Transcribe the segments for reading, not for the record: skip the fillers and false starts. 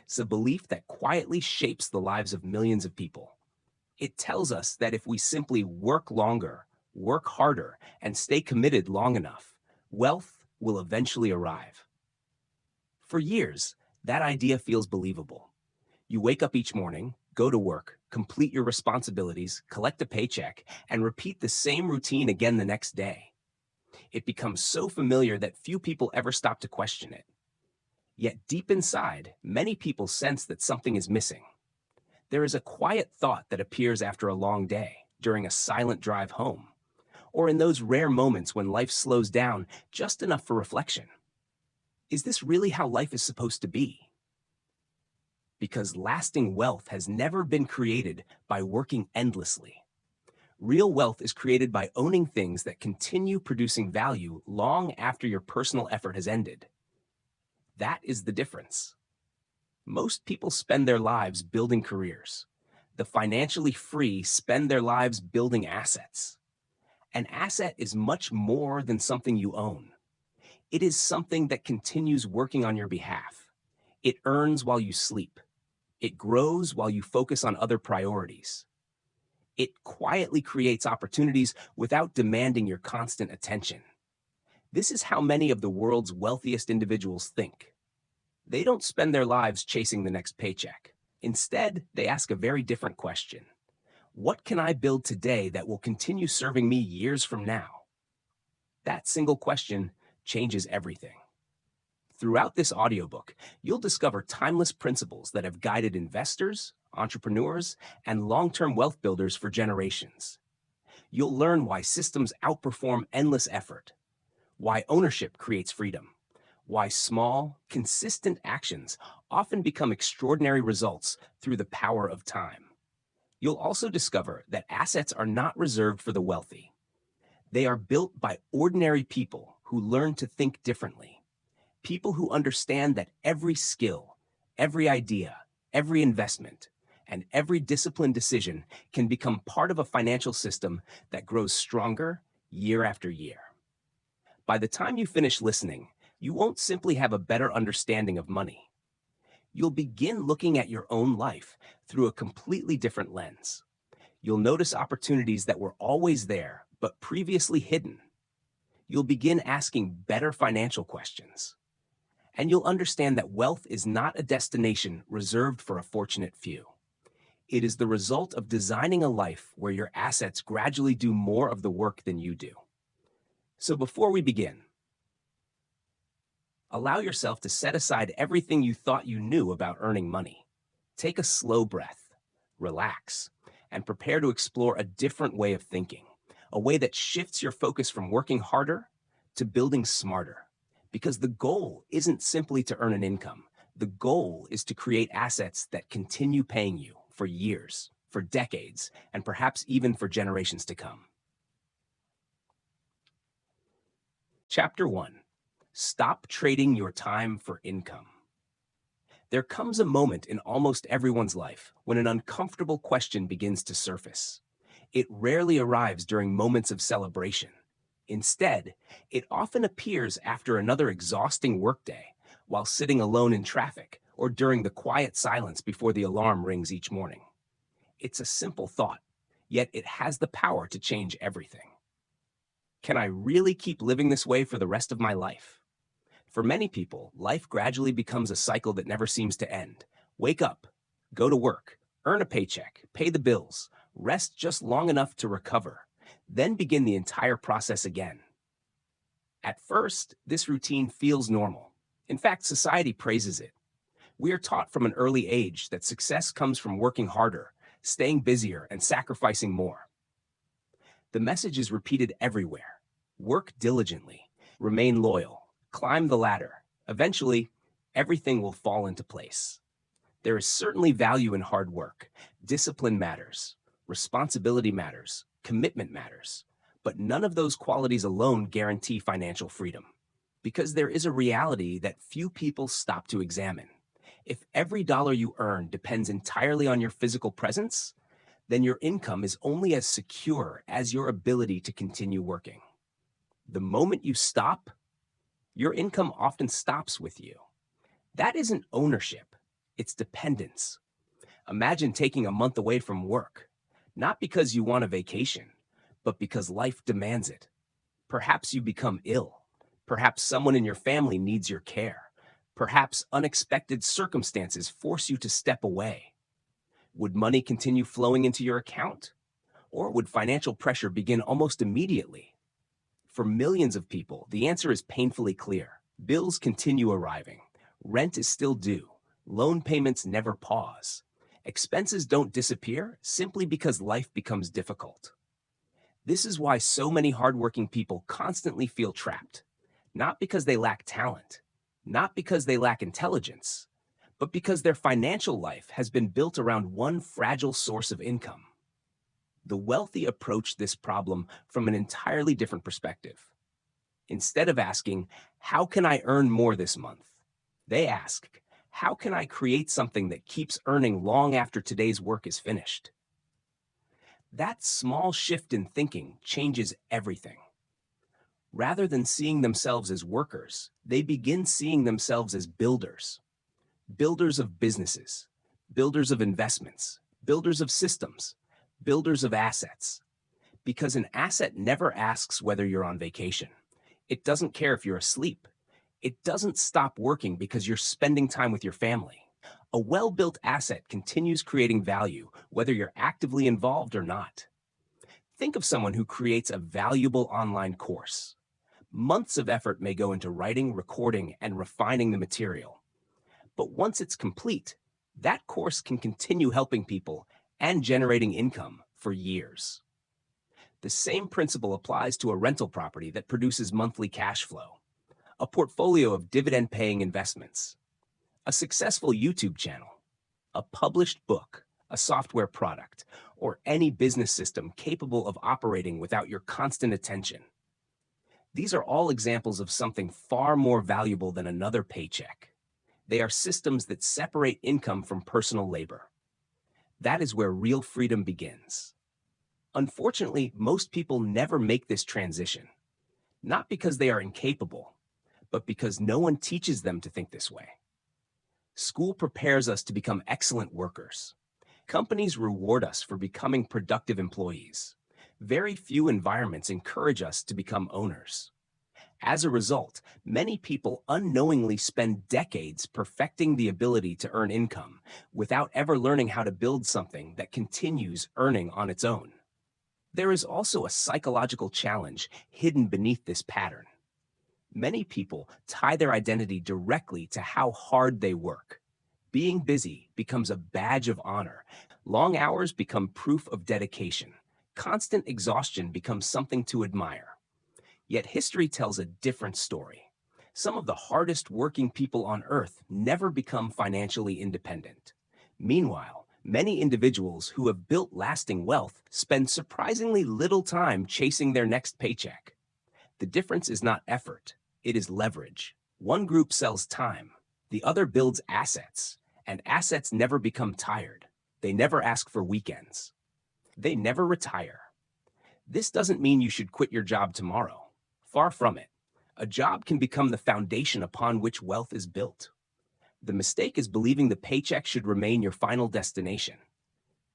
It's a belief that quietly shapes the lives of millions of people. It tells us that if we simply work longer, work harder, and stay committed long enough, wealth will eventually arrive. For years, that idea feels believable. You wake up each morning, go to work, complete your responsibilities, collect a paycheck, and repeat the same routine again the next day. It becomes so familiar that few people ever stop to question it. Yet deep inside, many people sense that something is missing. There is a quiet thought that appears after a long day, during a silent drive home, or in those rare moments when life slows down just enough for reflection. Is this really how life is supposed to be? Because lasting wealth has never been created by working endlessly. Real wealth is created by owning things that continue producing value long after your personal effort has ended. That is the difference. Most people spend their lives building careers. The financially free spend their lives building assets. An asset is much more than something you own. It is something that continues working on your behalf. It earns while you sleep. It grows while you focus on other priorities. It quietly creates opportunities without demanding your constant attention. This is how many of the world's wealthiest individuals think. They don't spend their lives chasing the next paycheck. Instead, they ask a very different question. What can I build today that will continue serving me years from now? That single question changes everything. Throughout this audiobook, you'll discover timeless principles that have guided investors, entrepreneurs, and long-term wealth builders for generations. You'll learn why systems outperform endless effort, why ownership creates freedom, why small, consistent actions often become extraordinary results through the power of time. You'll also discover that assets are not reserved for the wealthy. They are built by ordinary people who learn to think differently. People who understand that every skill, every idea, every investment, and every disciplined decision can become part of a financial system that grows stronger year after year. By the time you finish listening, you won't simply have a better understanding of money. You'll begin looking at your own life through a completely different lens. You'll notice opportunities that were always there, but previously hidden. You'll begin asking better financial questions. And you'll understand that wealth is not a destination reserved for a fortunate few. It is the result of designing a life where your assets gradually do more of the work than you do. So before we begin, allow yourself to set aside everything you thought you knew about earning money. Take a slow breath, relax, and prepare to explore a different way of thinking, a way that shifts your focus from working harder to building smarter. Because the goal isn't simply to earn an income. The goal is to create assets that continue paying you for years, for decades, and perhaps even for generations to come. Chapter 1. Stop trading your time for income. There comes a moment in almost everyone's life when an uncomfortable question begins to surface. It rarely arrives during moments of celebration. Instead, it often appears after another exhausting workday, while sitting alone in traffic, or during the quiet silence before the alarm rings each morning. It's a simple thought, yet it has the power to change everything. Can I really keep living this way for the rest of my life? For many people, life gradually becomes a cycle that never seems to end. Wake up, go to work, earn a paycheck, pay the bills, rest just long enough to recover, then begin the entire process again. At first, this routine feels normal. In fact, society praises it. We are taught from an early age that success comes from working harder, staying busier, and sacrificing more. The message is repeated everywhere. Work diligently, remain loyal, climb the ladder. Eventually, everything will fall into place. There is certainly value in hard work. Discipline matters. Responsibility matters. Commitment matters, but none of those qualities alone guarantee financial freedom, because there is a reality that few people stop to examine. If every dollar you earn depends entirely on your physical presence, then your income is only as secure as your ability to continue working. The moment you stop, your income often stops with you. That isn't ownership, It's dependence. Imagine taking a month away from work, not because you want a vacation, but because life demands it. Perhaps you become ill. Perhaps someone in your family needs your care. Perhaps unexpected circumstances force you to step away. Would money continue flowing into your account? Or would financial pressure begin almost immediately? For millions of people, the answer is painfully clear. Bills continue arriving. Rent is still due. Loan payments never pause. Expenses don't disappear simply because life becomes difficult. This is why so many hardworking people constantly feel trapped. Not because they lack talent, not because they lack intelligence, but because their financial life has been built around one fragile source of income. The wealthy approach this problem from an entirely different perspective. Instead of asking, how can I earn more this month? They ask, how can I create something that keeps earning long after today's work is finished? That small shift in thinking changes everything. Rather than seeing themselves as workers, they begin seeing themselves as builders. Builders of businesses, builders of investments, builders of systems, builders of assets. Because an asset never asks whether you're on vacation. It doesn't care if you're asleep. It doesn't stop working because you're spending time with your family. A well-built asset continues creating value, whether you're actively involved or not. Think of someone who creates a valuable online course. Months of effort may go into writing, recording, and refining the material. But once it's complete, that course can continue helping people and generating income for years. The same principle applies to a rental property that produces monthly cash flow, a portfolio of dividend-paying investments, a successful YouTube channel, a published book, a software product, or any business system capable of operating without your constant attention. These are all examples of something far more valuable than another paycheck. They are systems that separate income from personal labor. That is where real freedom begins. Unfortunately, most people never make this transition, not because they are incapable, but because no one teaches them to think this way. School prepares us to become excellent workers. Companies reward us for becoming productive employees. Very few environments encourage us to become owners. As a result, many people unknowingly spend decades perfecting the ability to earn income without ever learning how to build something that continues earning on its own. There is also a psychological challenge hidden beneath this pattern. Many people tie their identity directly to how hard they work. Being busy becomes a badge of honor. Long hours become proof of dedication. Constant exhaustion becomes something to admire. Yet history tells a different story. Some of the hardest working people on earth never become financially independent. Meanwhile, many individuals who have built lasting wealth spend surprisingly little time chasing their next paycheck. The difference is not effort, it is leverage. One group sells time, the other builds assets, and assets never become tired. They never ask for weekends. They never retire. This doesn't mean you should quit your job tomorrow. Far from it. A job can become the foundation upon which wealth is built. The mistake is believing the paycheck should remain your final destination.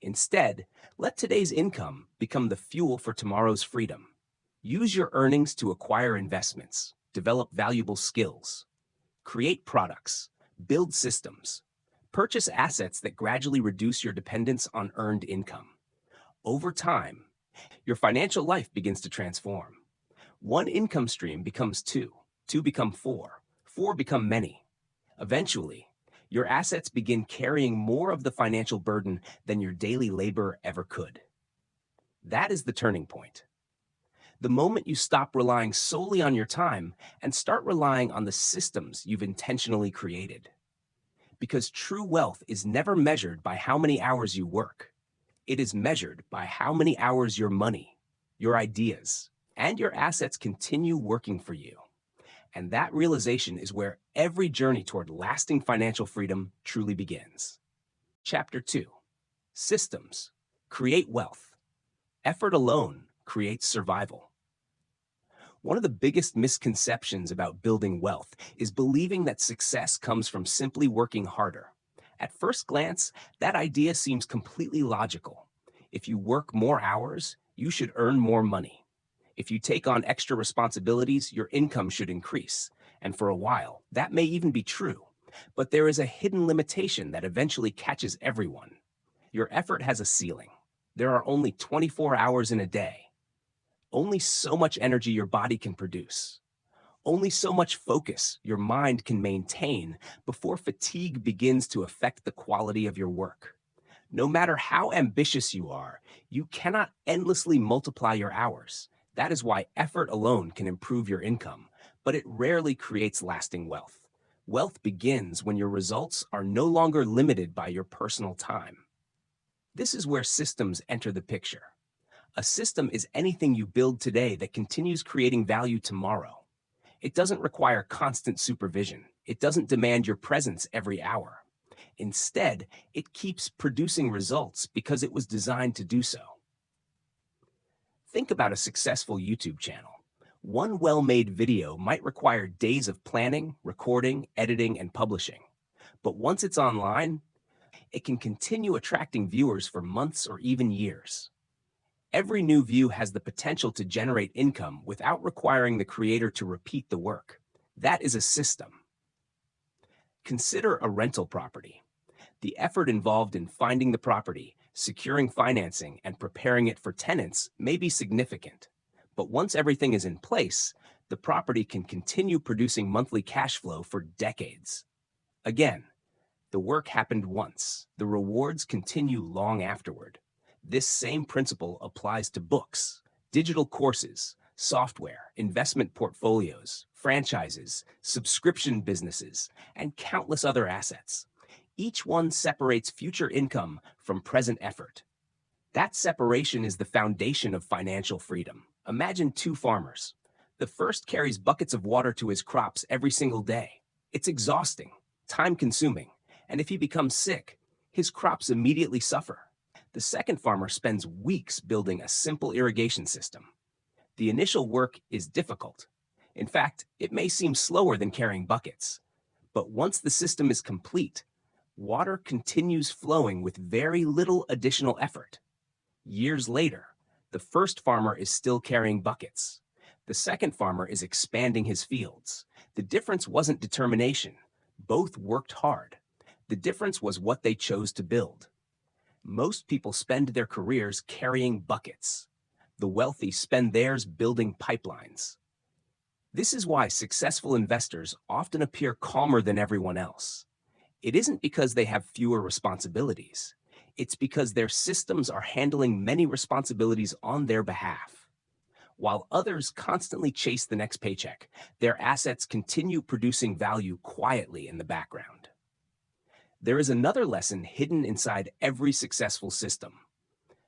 Instead, let today's income become the fuel for tomorrow's freedom. Use your earnings to acquire investments, develop valuable skills, create products, build systems, purchase assets that gradually reduce your dependence on earned income. Over time, your financial life begins to transform. One income stream becomes two, two become four, four become many. Eventually, your assets begin carrying more of the financial burden than your daily labor ever could. That is the turning point. The moment you stop relying solely on your time and start relying on the systems you've intentionally created. Because true wealth is never measured by how many hours you work. It is measured by how many hours your money, your ideas, and your assets continue working for you. And that realization is where every journey toward lasting financial freedom truly begins. Chapter 2. Systems create wealth. Effort alone creates survival. One of the biggest misconceptions about building wealth is believing that success comes from simply working harder. At first glance, that idea seems completely logical. If you work more hours, you should earn more money. If you take on extra responsibilities, your income should increase. And for a while, that may even be true. But there is a hidden limitation that eventually catches everyone. Your effort has a ceiling. There are only 24 hours in a day. Only so much energy your body can produce. Only so much focus your mind can maintain before fatigue begins to affect the quality of your work. No matter how ambitious you are, you cannot endlessly multiply your hours. That is why effort alone can improve your income, but it rarely creates lasting wealth. Wealth begins when your results are no longer limited by your personal time. This is where systems enter the picture. A system is anything you build today that continues creating value tomorrow. It doesn't require constant supervision. It doesn't demand your presence every hour. Instead, it keeps producing results because it was designed to do so. Think about a successful YouTube channel. One well-made video might require days of planning, recording, editing, and publishing. But once it's online, it can continue attracting viewers for months or even years. Every new view has the potential to generate income without requiring the creator to repeat the work. That is a system. Consider a rental property. The effort involved in finding the property, securing financing, and preparing it for tenants may be significant. But once everything is in place, the property can continue producing monthly cash flow for decades. Again, the work happened once. The rewards continue long afterward. This same principle applies to books, digital courses, software, investment portfolios, franchises, subscription businesses, and countless other assets. Each one separates future income from present effort. That separation is the foundation of financial freedom. Imagine two farmers. The first carries buckets of water to his crops every single day. It's exhausting, time-consuming, and if he becomes sick, his crops immediately suffer. The second farmer spends weeks building a simple irrigation system. The initial work is difficult. In fact, it may seem slower than carrying buckets. But once the system is complete, water continues flowing with very little additional effort. Years later, the first farmer is still carrying buckets. The second farmer is expanding his fields. The difference wasn't determination. Both worked hard. The difference was what they chose to build. Most people spend their careers carrying buckets. The wealthy spend theirs building pipelines. This is why successful investors often appear calmer than everyone else. It isn't because they have fewer responsibilities. It's because their systems are handling many responsibilities on their behalf. While others constantly chase the next paycheck, their assets continue producing value quietly in the background. There is another lesson hidden inside every successful system.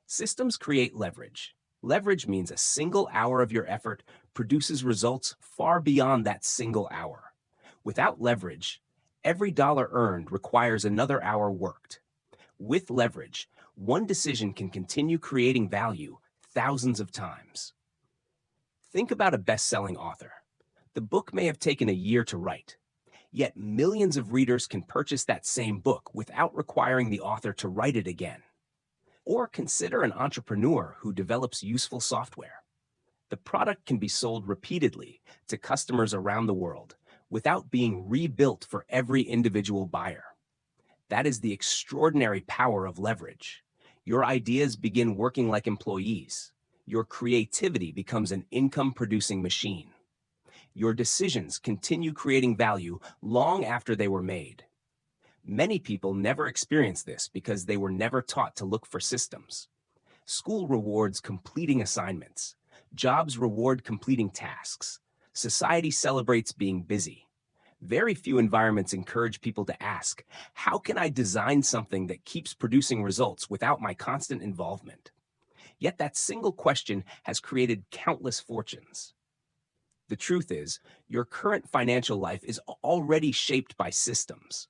Systems create leverage. Leverage means a single hour of your effort produces results far beyond that single hour. Without leverage, every dollar earned requires another hour worked. With leverage, one decision can continue creating value thousands of times. Think about a best-selling author. The book may have taken a year to write. Yet millions of readers can purchase that same book without requiring the author to write it again. Or consider an entrepreneur who develops useful software. The product can be sold repeatedly to customers around the world without being rebuilt for every individual buyer. That is the extraordinary power of leverage. Your ideas begin working like employees. Your creativity becomes an income-producing machine. Your decisions continue creating value long after they were made. Many people never experience this because they were never taught to look for systems. School rewards completing assignments. Jobs reward completing tasks. Society celebrates being busy. Very few environments encourage people to ask, how can I design something that keeps producing results without my constant involvement? Yet that single question has created countless fortunes. The truth is, your current financial life is already shaped by systems.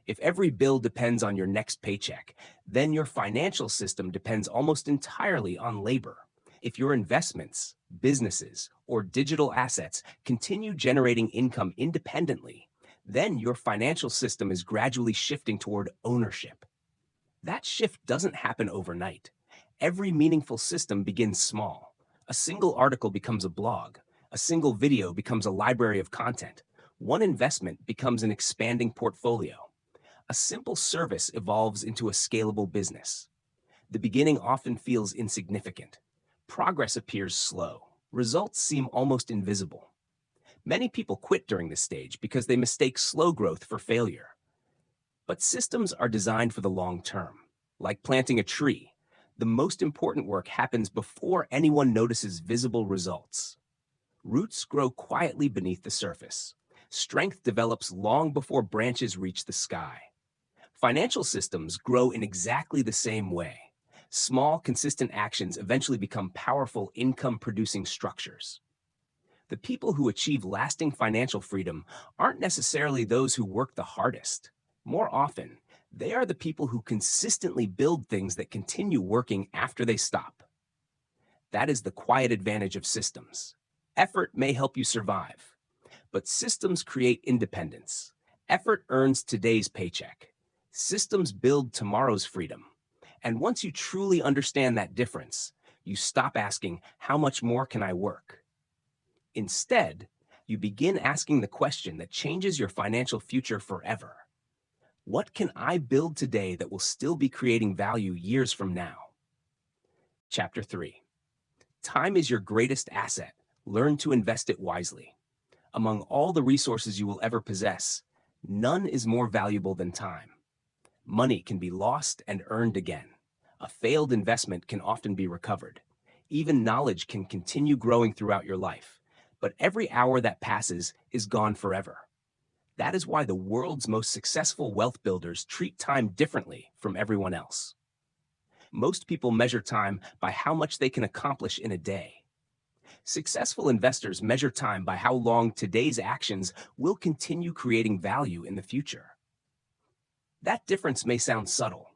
If every bill depends on your next paycheck, then your financial system depends almost entirely on labor. If your investments, businesses, or digital assets continue generating income independently, Then your financial system is gradually shifting toward ownership. That shift doesn't happen overnight. Every meaningful system begins small. A single article becomes a blog. A single video becomes a library of content. One investment becomes an expanding portfolio. A simple service evolves into a scalable business. The beginning often feels insignificant. Progress appears slow. Results seem almost invisible. Many people quit during this stage because they mistake slow growth for failure. But systems are designed for the long term. Like planting a tree, the most important work happens before anyone notices visible results. Roots grow quietly beneath the surface. Strength develops long before branches reach the sky. Financial systems grow in exactly the same way. Small, consistent actions eventually become powerful income-producing structures. The people who achieve lasting financial freedom aren't necessarily those who work the hardest. More often, they are the people who consistently build things that continue working after they stop. That is the quiet advantage of systems. Effort may help you survive, but systems create independence. Effort earns today's paycheck. Systems build tomorrow's freedom. And once you truly understand that difference, you stop asking, how much more can I work? Instead, you begin asking the question that changes your financial future forever. What can I build today that will still be creating value years from now? Chapter 3. Time is your greatest asset. Learn to invest it wisely. Among all the resources you will ever possess, none is more valuable than time. Money can be lost and earned again. A failed investment can often be recovered. Even knowledge can continue growing throughout your life. But every hour that passes is gone forever. That is why the world's most successful wealth builders treat time differently from everyone else. Most people measure time by how much they can accomplish in a day. Successful investors measure time by how long today's actions will continue creating value in the future. That difference may sound subtle.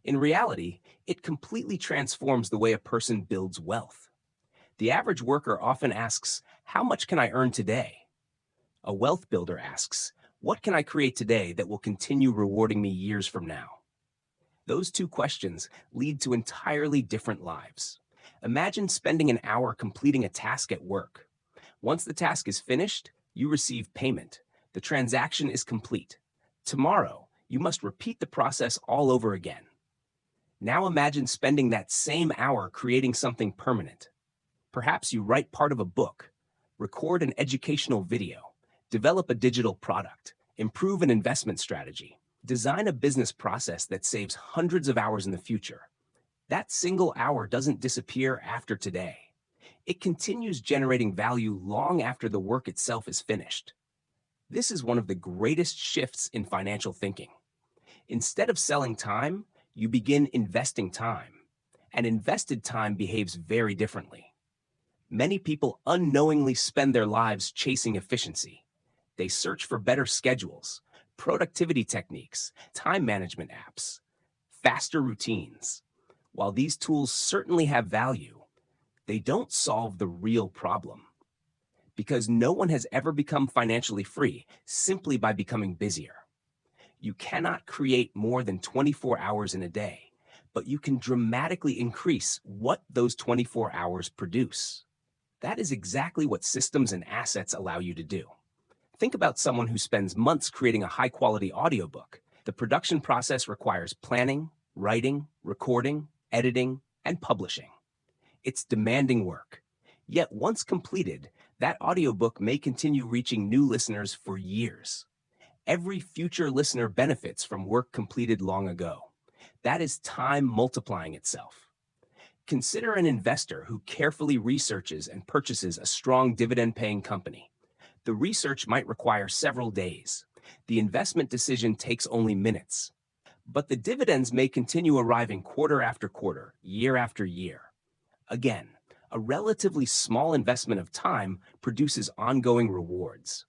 In reality, it completely transforms the way a person builds wealth. The average worker often asks, how much can I earn today? A wealth builder asks, what can I create today that will continue rewarding me years from now? Those two questions lead to entirely different lives. Imagine spending an hour completing a task at work. Once the task is finished, you receive payment. The transaction is complete. Tomorrow, you must repeat the process all over again. Now imagine spending that same hour creating something permanent. Perhaps you write part of a book, record an educational video, develop a digital product, improve an investment strategy, design a business process that saves hundreds of hours in the future. That single hour doesn't disappear after today. It continues generating value long after the work itself is finished. This is one of the greatest shifts in financial thinking. Instead of selling time, you begin investing time. And invested time behaves very differently. Many people unknowingly spend their lives chasing efficiency. They search for better schedules, productivity techniques, time management apps, faster routines. While these tools certainly have value, they don't solve the real problem. Because no one has ever become financially free simply by becoming busier. You cannot create more than 24 hours in a day, but you can dramatically increase what those 24 hours produce. That is exactly what systems and assets allow you to do. Think about someone who spends months creating a high-quality audiobook. The production process requires planning, writing, recording, editing, and publishing. It's demanding work. Yet once completed, that audiobook may continue reaching new listeners for years. Every future listener benefits from work completed long ago. That is time multiplying itself. Consider an investor who carefully researches and purchases a strong dividend-paying company. The research might require several days. The investment decision takes only minutes. But the dividends may continue arriving quarter after quarter, year after year. Again, a relatively small investment of time produces ongoing rewards.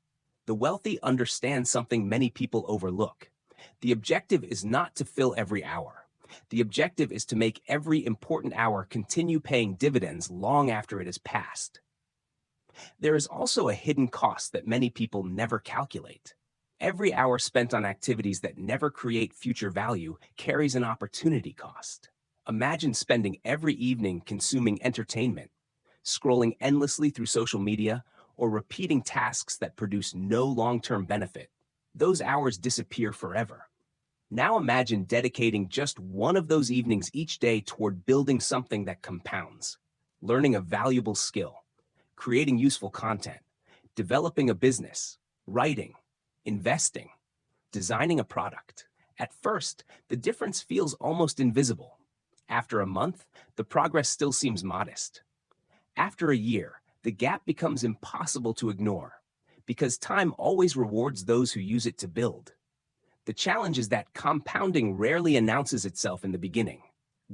The wealthy understand something many people overlook. The objective is not to fill every hour. The objective is to make every important hour continue paying dividends long after it has passed. There is also a hidden cost that many people never calculate. Every hour spent on activities that never create future value carries an opportunity cost. Imagine spending every evening consuming entertainment, scrolling endlessly through social media, or repeating tasks that produce no long-term benefit. Those hours disappear forever. Now imagine dedicating just one of those evenings each day toward building something that compounds, learning a valuable skill, creating useful content, developing a business, writing, investing, designing a product. At first, the difference feels almost invisible. After a month, the progress still seems modest. After a year, the gap becomes impossible to ignore because time always rewards those who use it to build. The challenge is that compounding rarely announces itself in the beginning.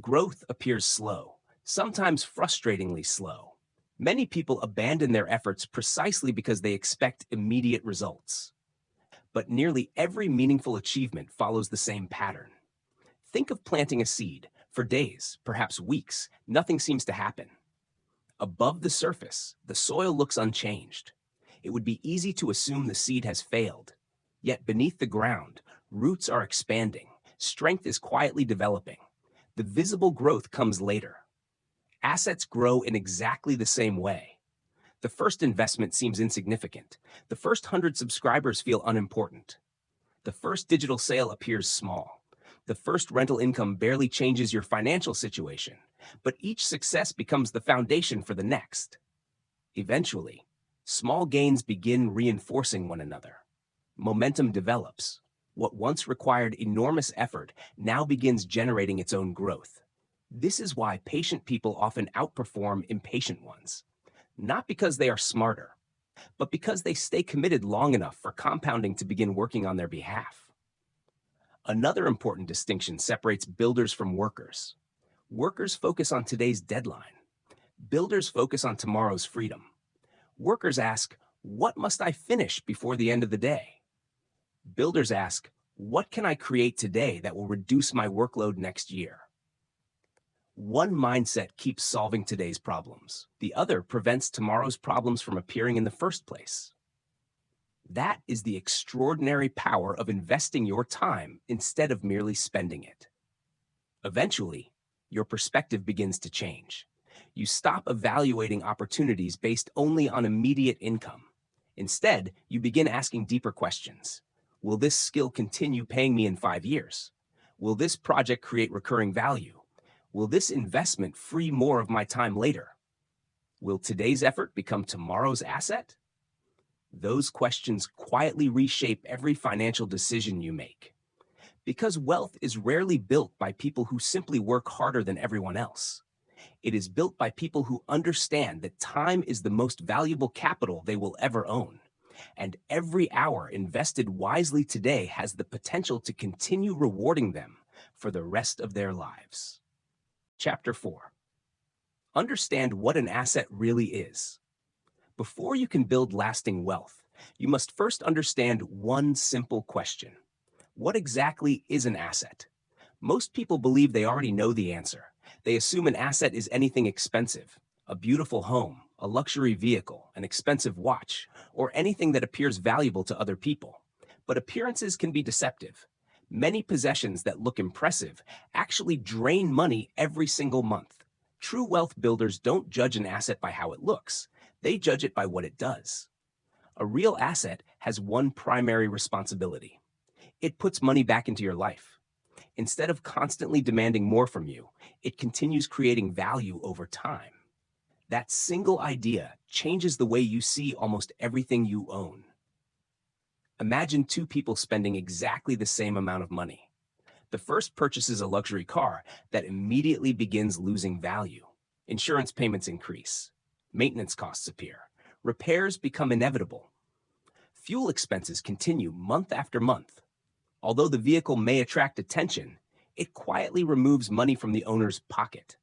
Growth appears slow, sometimes frustratingly slow. Many people abandon their efforts precisely because they expect immediate results. But nearly every meaningful achievement follows the same pattern. Think of planting a seed. For days, perhaps weeks, nothing seems to happen. Above the surface, the soil looks unchanged. It would be easy to assume the seed has failed. Yet beneath the ground, roots are expanding, strength is quietly developing. The visible growth comes later. Assets grow in exactly the same way. The first investment seems insignificant. The first 100 subscribers feel unimportant. The first digital sale appears small. The first rental income barely changes your financial situation, but each success becomes the foundation for the next. Eventually, small gains begin reinforcing one another. Momentum develops. What once required enormous effort now begins generating its own growth. This is why patient people often outperform impatient ones, not because they are smarter, but because they stay committed long enough for compounding to begin working on their behalf. Another important distinction separates builders from workers. Workers focus on today's deadline. Builders focus on tomorrow's freedom. Workers ask, what must I finish before the end of the day? Builders ask, what can I create today that will reduce my workload next year? One mindset keeps solving today's problems. The other prevents tomorrow's problems from appearing in the first place. That is the extraordinary power of investing your time instead of merely spending it. Eventually, your perspective begins to change. You stop evaluating opportunities based only on immediate income. Instead, you begin asking deeper questions. Will this skill continue paying me in 5 years? Will this project create recurring value? Will this investment free more of my time later? Will today's effort become tomorrow's asset? Those questions quietly reshape every financial decision you make. Because wealth is rarely built by people who simply work harder than everyone else. It is built by people who understand that time is the most valuable capital they will ever own. And every hour invested wisely today has the potential to continue rewarding them for the rest of their lives. Chapter 4. Understand what an asset really is. Before you can build lasting wealth, you must first understand one simple question. What exactly is an asset? Most people believe they already know the answer. They assume an asset is anything expensive, a beautiful home, a luxury vehicle, an expensive watch, or anything that appears valuable to other people. But appearances can be deceptive. Many possessions that look impressive actually drain money every single month. True wealth builders don't judge an asset by how it looks. They judge it by what it does. A real asset has one primary responsibility. It puts money back into your life. Instead of constantly demanding more from you, it continues creating value over time. That single idea changes the way you see almost everything you own. Imagine two people spending exactly the same amount of money. The first purchases a luxury car that immediately begins losing value. Insurance payments increase. Maintenance costs appear. Repairs become inevitable. Fuel expenses continue month after month. Although the vehicle may attract attention, it quietly removes money from the owner's pocket.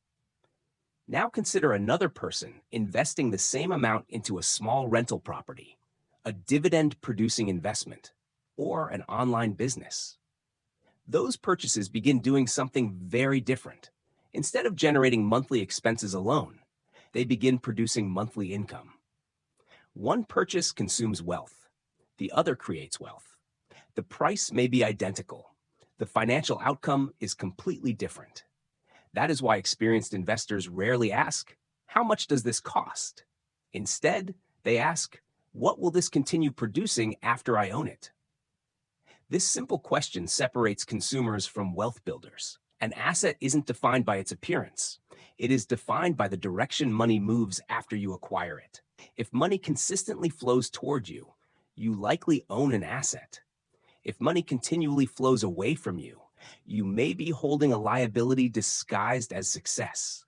Now consider another person investing the same amount into a small rental property, a dividend-producing investment, or an online business. Those purchases begin doing something very different. Instead of generating monthly expenses alone, they begin producing monthly income. One purchase consumes wealth. The other creates wealth. The price may be identical. The financial outcome is completely different. That is why experienced investors rarely ask, "How much does this cost?" Instead, they ask, "What will this continue producing after I own it?" This simple question separates consumers from wealth builders. An asset isn't defined by its appearance. It is defined by the direction money moves after you acquire it. If money consistently flows toward you, you likely own an asset. If money continually flows away from you, you may be holding a liability disguised as success.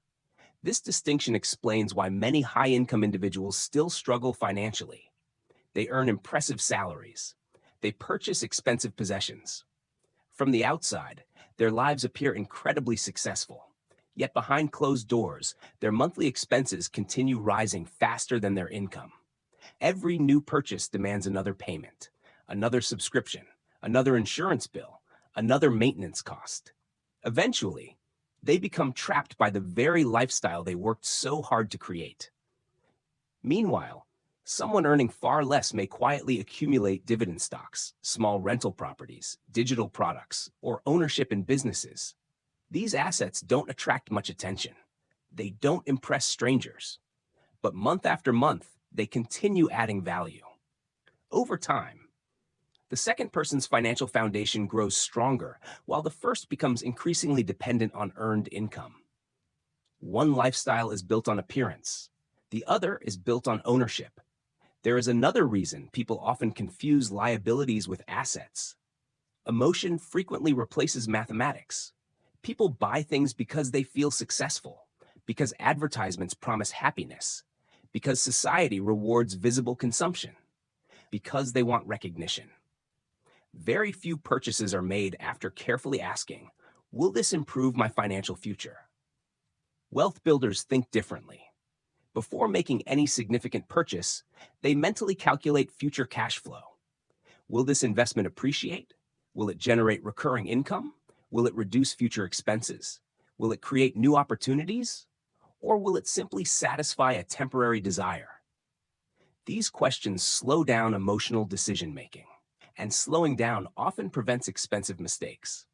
This distinction explains why many high-income individuals still struggle financially. They earn impressive salaries. They purchase expensive possessions. From the outside, their lives appear incredibly successful. Yet behind closed doors, their monthly expenses continue rising faster than their income. Every new purchase demands another payment, another subscription, another insurance bill, another maintenance cost. Eventually, they become trapped by the very lifestyle they worked so hard to create. Meanwhile, someone earning far less may quietly accumulate dividend stocks, small rental properties, digital products, or ownership in businesses. These assets don't attract much attention. They don't impress strangers. But month after month, they continue adding value. Over time, the second person's financial foundation grows stronger, while the first becomes increasingly dependent on earned income. One lifestyle is built on appearance. The other is built on ownership. There is another reason people often confuse liabilities with assets. Emotion frequently replaces mathematics. People buy things because they feel successful, because advertisements promise happiness, because society rewards visible consumption, because they want recognition. Very few purchases are made after carefully asking, "Will this improve my financial future?" Wealth builders think differently. Before making any significant purchase, they mentally calculate future cash flow. Will this investment appreciate? Will it generate recurring income? Will it reduce future expenses? Will it create new opportunities? Or will it simply satisfy a temporary desire? These questions slow down emotional decision-making, and slowing down often prevents expensive mistakes.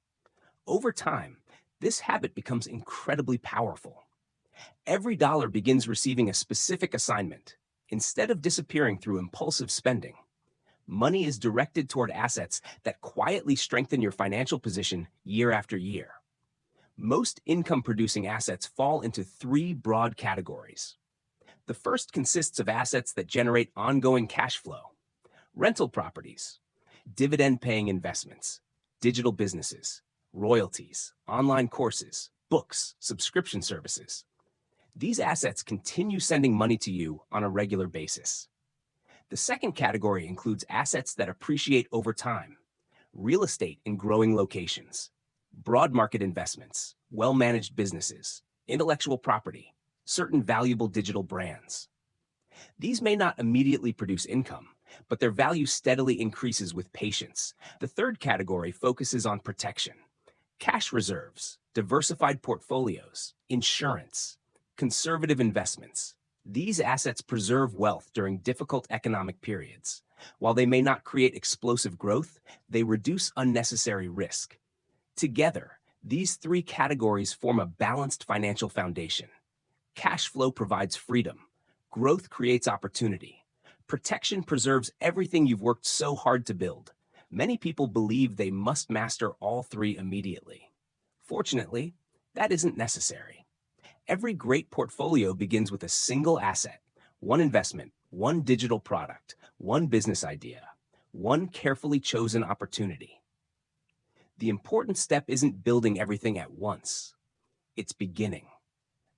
Over time, this habit becomes incredibly powerful. Every dollar begins receiving a specific assignment. Instead of disappearing through impulsive spending, money is directed toward assets that quietly strengthen your financial position year after year. Most income-producing assets fall into three broad categories. The first consists of assets that generate ongoing cash flow: rental properties, dividend-paying investments, digital businesses, royalties, online courses, books, subscription services. These assets continue sending money to you on a regular basis. The second category includes assets that appreciate over time: real estate in growing locations, broad market investments, well-managed businesses, intellectual property, certain valuable digital brands. These may not immediately produce income, but their value steadily increases with patience. The third category focuses on protection: cash reserves, diversified portfolios, insurance, conservative investments. These assets preserve wealth during difficult economic periods. While they may not create explosive growth, they reduce unnecessary risk. Together, these three categories form a balanced financial foundation. Cash flow provides freedom. Growth creates opportunity. Protection preserves everything you've worked so hard to build. Many people believe they must master all three immediately. Fortunately, that isn't necessary. Every great portfolio begins with a single asset: one investment, one digital product, one business idea, one carefully chosen opportunity. The important step isn't building everything at once. It's beginning.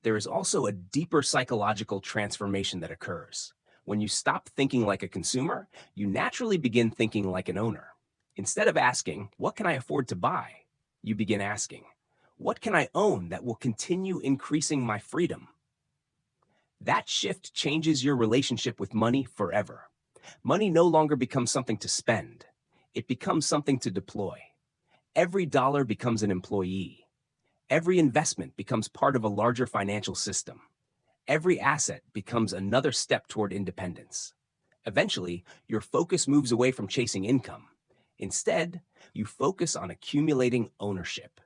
There is also a deeper psychological transformation that occurs. When you stop thinking like a consumer, you naturally begin thinking like an owner. Instead of asking, "What can I afford to buy?" you begin asking, "What can I own that will continue increasing my freedom?" That shift changes your relationship with money forever. Money no longer becomes something to spend. It becomes something to deploy. Every dollar becomes an employee. Every investment becomes part of a larger financial system. Every asset becomes another step toward independence. Eventually, your focus moves away from chasing income. Instead, you focus on accumulating ownership,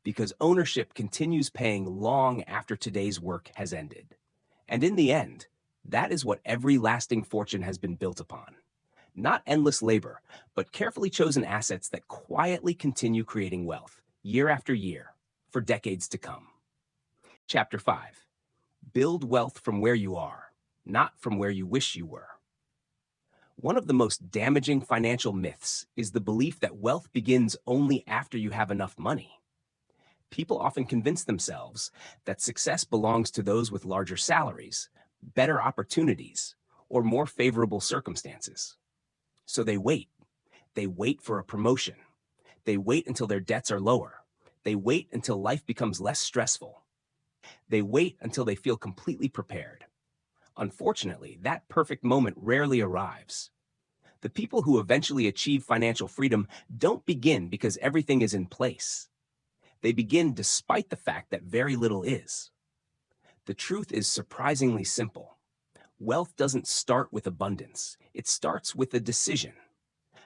because ownership continues paying long after today's work has ended. And in the end, that is what every lasting fortune has been built upon. Not endless labor, but carefully chosen assets that quietly continue creating wealth, year after year, for decades to come. Chapter 5. Build wealth from where you are, not from where you wish you were. One of the most damaging financial myths is the belief that wealth begins only after you have enough money. People often convince themselves that success belongs to those with larger salaries, better opportunities, or more favorable circumstances. So they wait. They wait for a promotion. They wait until their debts are lower. They wait until life becomes less stressful. They wait until they feel completely prepared. Unfortunately, that perfect moment rarely arrives. The people who eventually achieve financial freedom don't begin because everything is in place. They begin despite the fact that very little is. The truth is surprisingly simple. Wealth doesn't start with abundance. It starts with a decision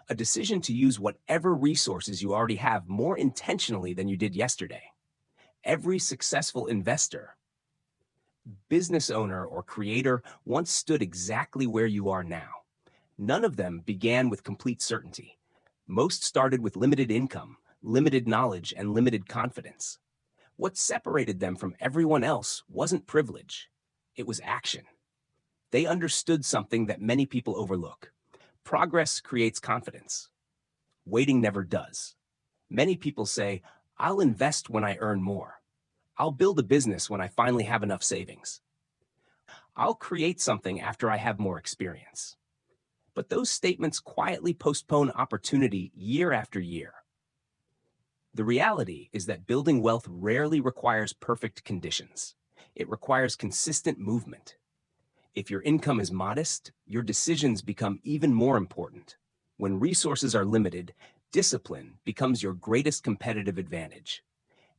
to use whatever resources you already have more intentionally than you did yesterday. Every successful investor, business owner, or creator once stood exactly where you are now. None of them began with complete certainty. Most started with limited income, limited knowledge, and limited confidence. What separated them from everyone else wasn't privilege. It was action. They understood something that many people overlook. Progress creates confidence. Waiting never does. Many people say, "I'll invest when I earn more. I'll build a business when I finally have enough savings. I'll create something after I have more experience." But those statements quietly postpone opportunity year after year. The reality is that building wealth rarely requires perfect conditions. It requires consistent movement. If your income is modest, your decisions become even more important. When resources are limited, discipline becomes your greatest competitive advantage.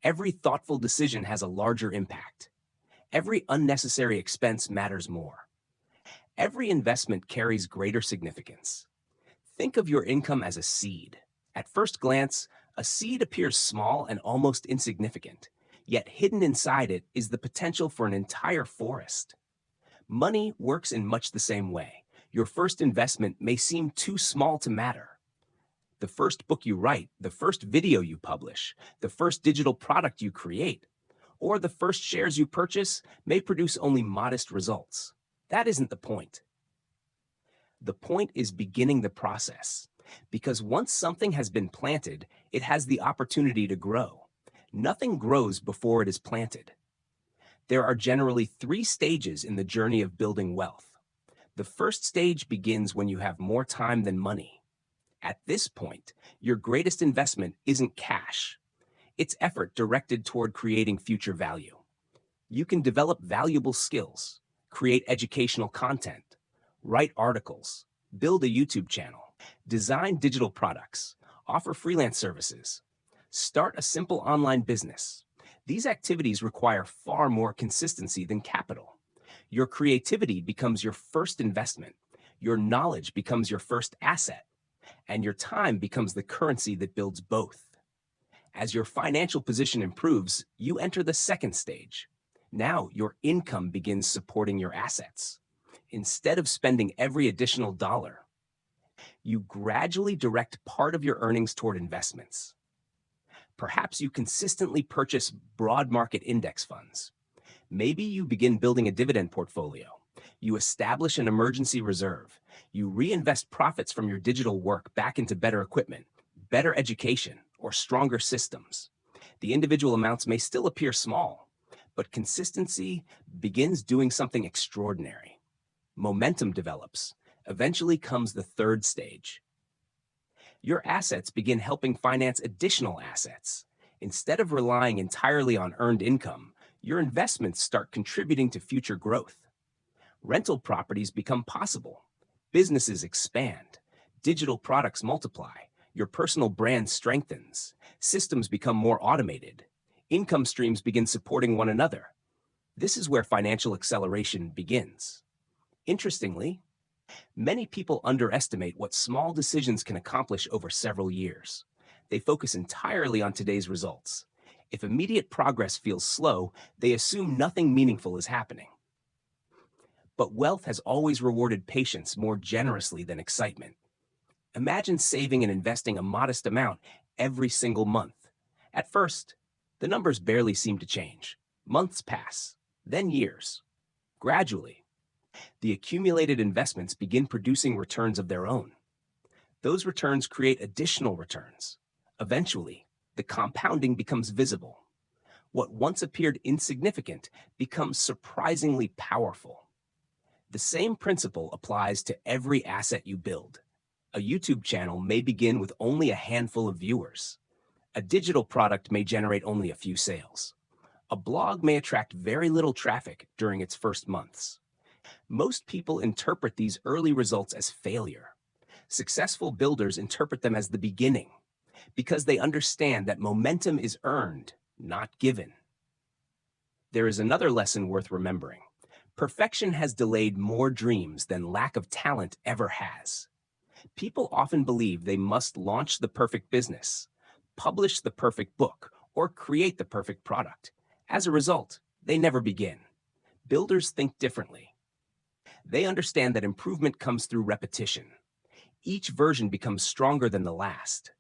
Every thoughtful decision has a larger impact. Every unnecessary expense matters more. Every investment carries greater significance. Think of your income as a seed. At first glance, a seed appears small and almost insignificant, yet hidden inside it is the potential for an entire forest. Money works in much the same way. Your first investment may seem too small to matter. The first book you write, the first video you publish, the first digital product you create, or the first shares you purchase may produce only modest results. That isn't the point. The point is beginning the process, because once something has been planted, it has the opportunity to grow. Nothing grows before it is planted. There are generally 3 stages in the journey of building wealth. The first stage begins when you have more time than money. At this point, your greatest investment isn't cash. It's effort directed toward creating future value. You can develop valuable skills, create educational content, write articles, build a YouTube channel, design digital products, offer freelance services, start a simple online business. These activities require far more consistency than capital. Your creativity becomes your first investment, your knowledge becomes your first asset, and your time becomes the currency that builds both. As your financial position improves, you enter the second stage. Now your income begins supporting your assets. Instead of spending every additional dollar, you gradually direct part of your earnings toward investments. Perhaps you consistently purchase broad market index funds. Maybe you begin building a dividend portfolio. You establish an emergency reserve. You reinvest profits from your digital work back into better equipment, better education, or stronger systems. The individual amounts may still appear small, but consistency begins doing something extraordinary. Momentum develops. Eventually comes the third stage. Your assets begin helping finance additional assets. Instead of relying entirely on earned income, your investments start contributing to future growth. Rental properties become possible. Businesses expand. Digital products multiply. Your personal brand strengthens. Systems become more automated. Income streams begin supporting one another. This is where financial acceleration begins. Interestingly, Many people underestimate what small decisions can accomplish over several years. They focus entirely on today's results. If immediate progress feels slow, they assume nothing meaningful is happening. But wealth has always rewarded patience more generously than excitement. Imagine saving and investing a modest amount every single month. At first, the numbers barely seem to change. Months pass, then years. Gradually, the accumulated investments begin producing returns of their own. Those returns create additional returns. Eventually, the compounding becomes visible. What once appeared insignificant becomes surprisingly powerful. The same principle applies to every asset you build. A YouTube channel may begin with only a handful of viewers. A digital product may generate only a few sales. A blog may attract very little traffic during its first months. Most people interpret these early results as failure. Successful builders interpret them as the beginning, because they understand that momentum is earned, not given. There is another lesson worth remembering. Perfection has delayed more dreams than lack of talent ever has. People often believe they must launch the perfect business, publish the perfect book, or create the perfect product. As a result, they never begin. Builders think differently. They understand that improvement comes through repetition. Each version becomes stronger than the last.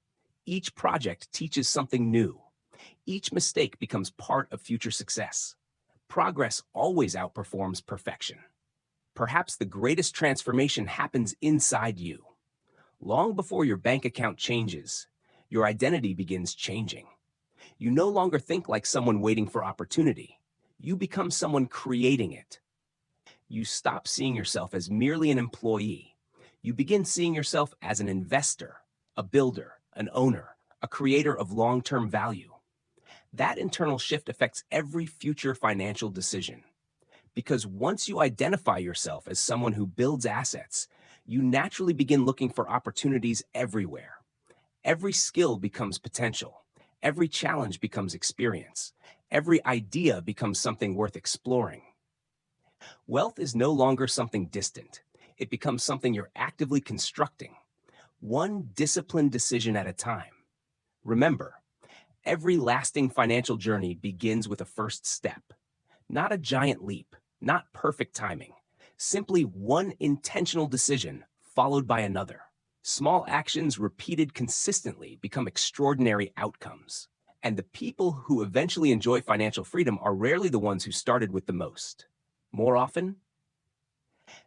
Each project teaches something new. Each mistake becomes part of future success. Progress always outperforms perfection. Perhaps the greatest transformation happens inside you. Long before your bank account changes, your identity begins changing. You no longer think like someone waiting for opportunity. You become someone creating it. You stop seeing yourself as merely an employee. You begin seeing yourself as an investor, a builder, an owner, a creator of long-term value. That internal shift affects every future financial decision. Because once you identify yourself as someone who builds assets, you naturally begin looking for opportunities everywhere. Every skill becomes potential. Every challenge becomes experience. Every idea becomes something worth exploring. Wealth is no longer something distant. It becomes something you're actively constructing, one disciplined decision at a time. Remember, every lasting financial journey begins with a first step. Not a giant leap, not perfect timing, simply one intentional decision followed by another. Small actions repeated consistently become extraordinary outcomes. And the people who eventually enjoy financial freedom are rarely the ones who started with the most. More often,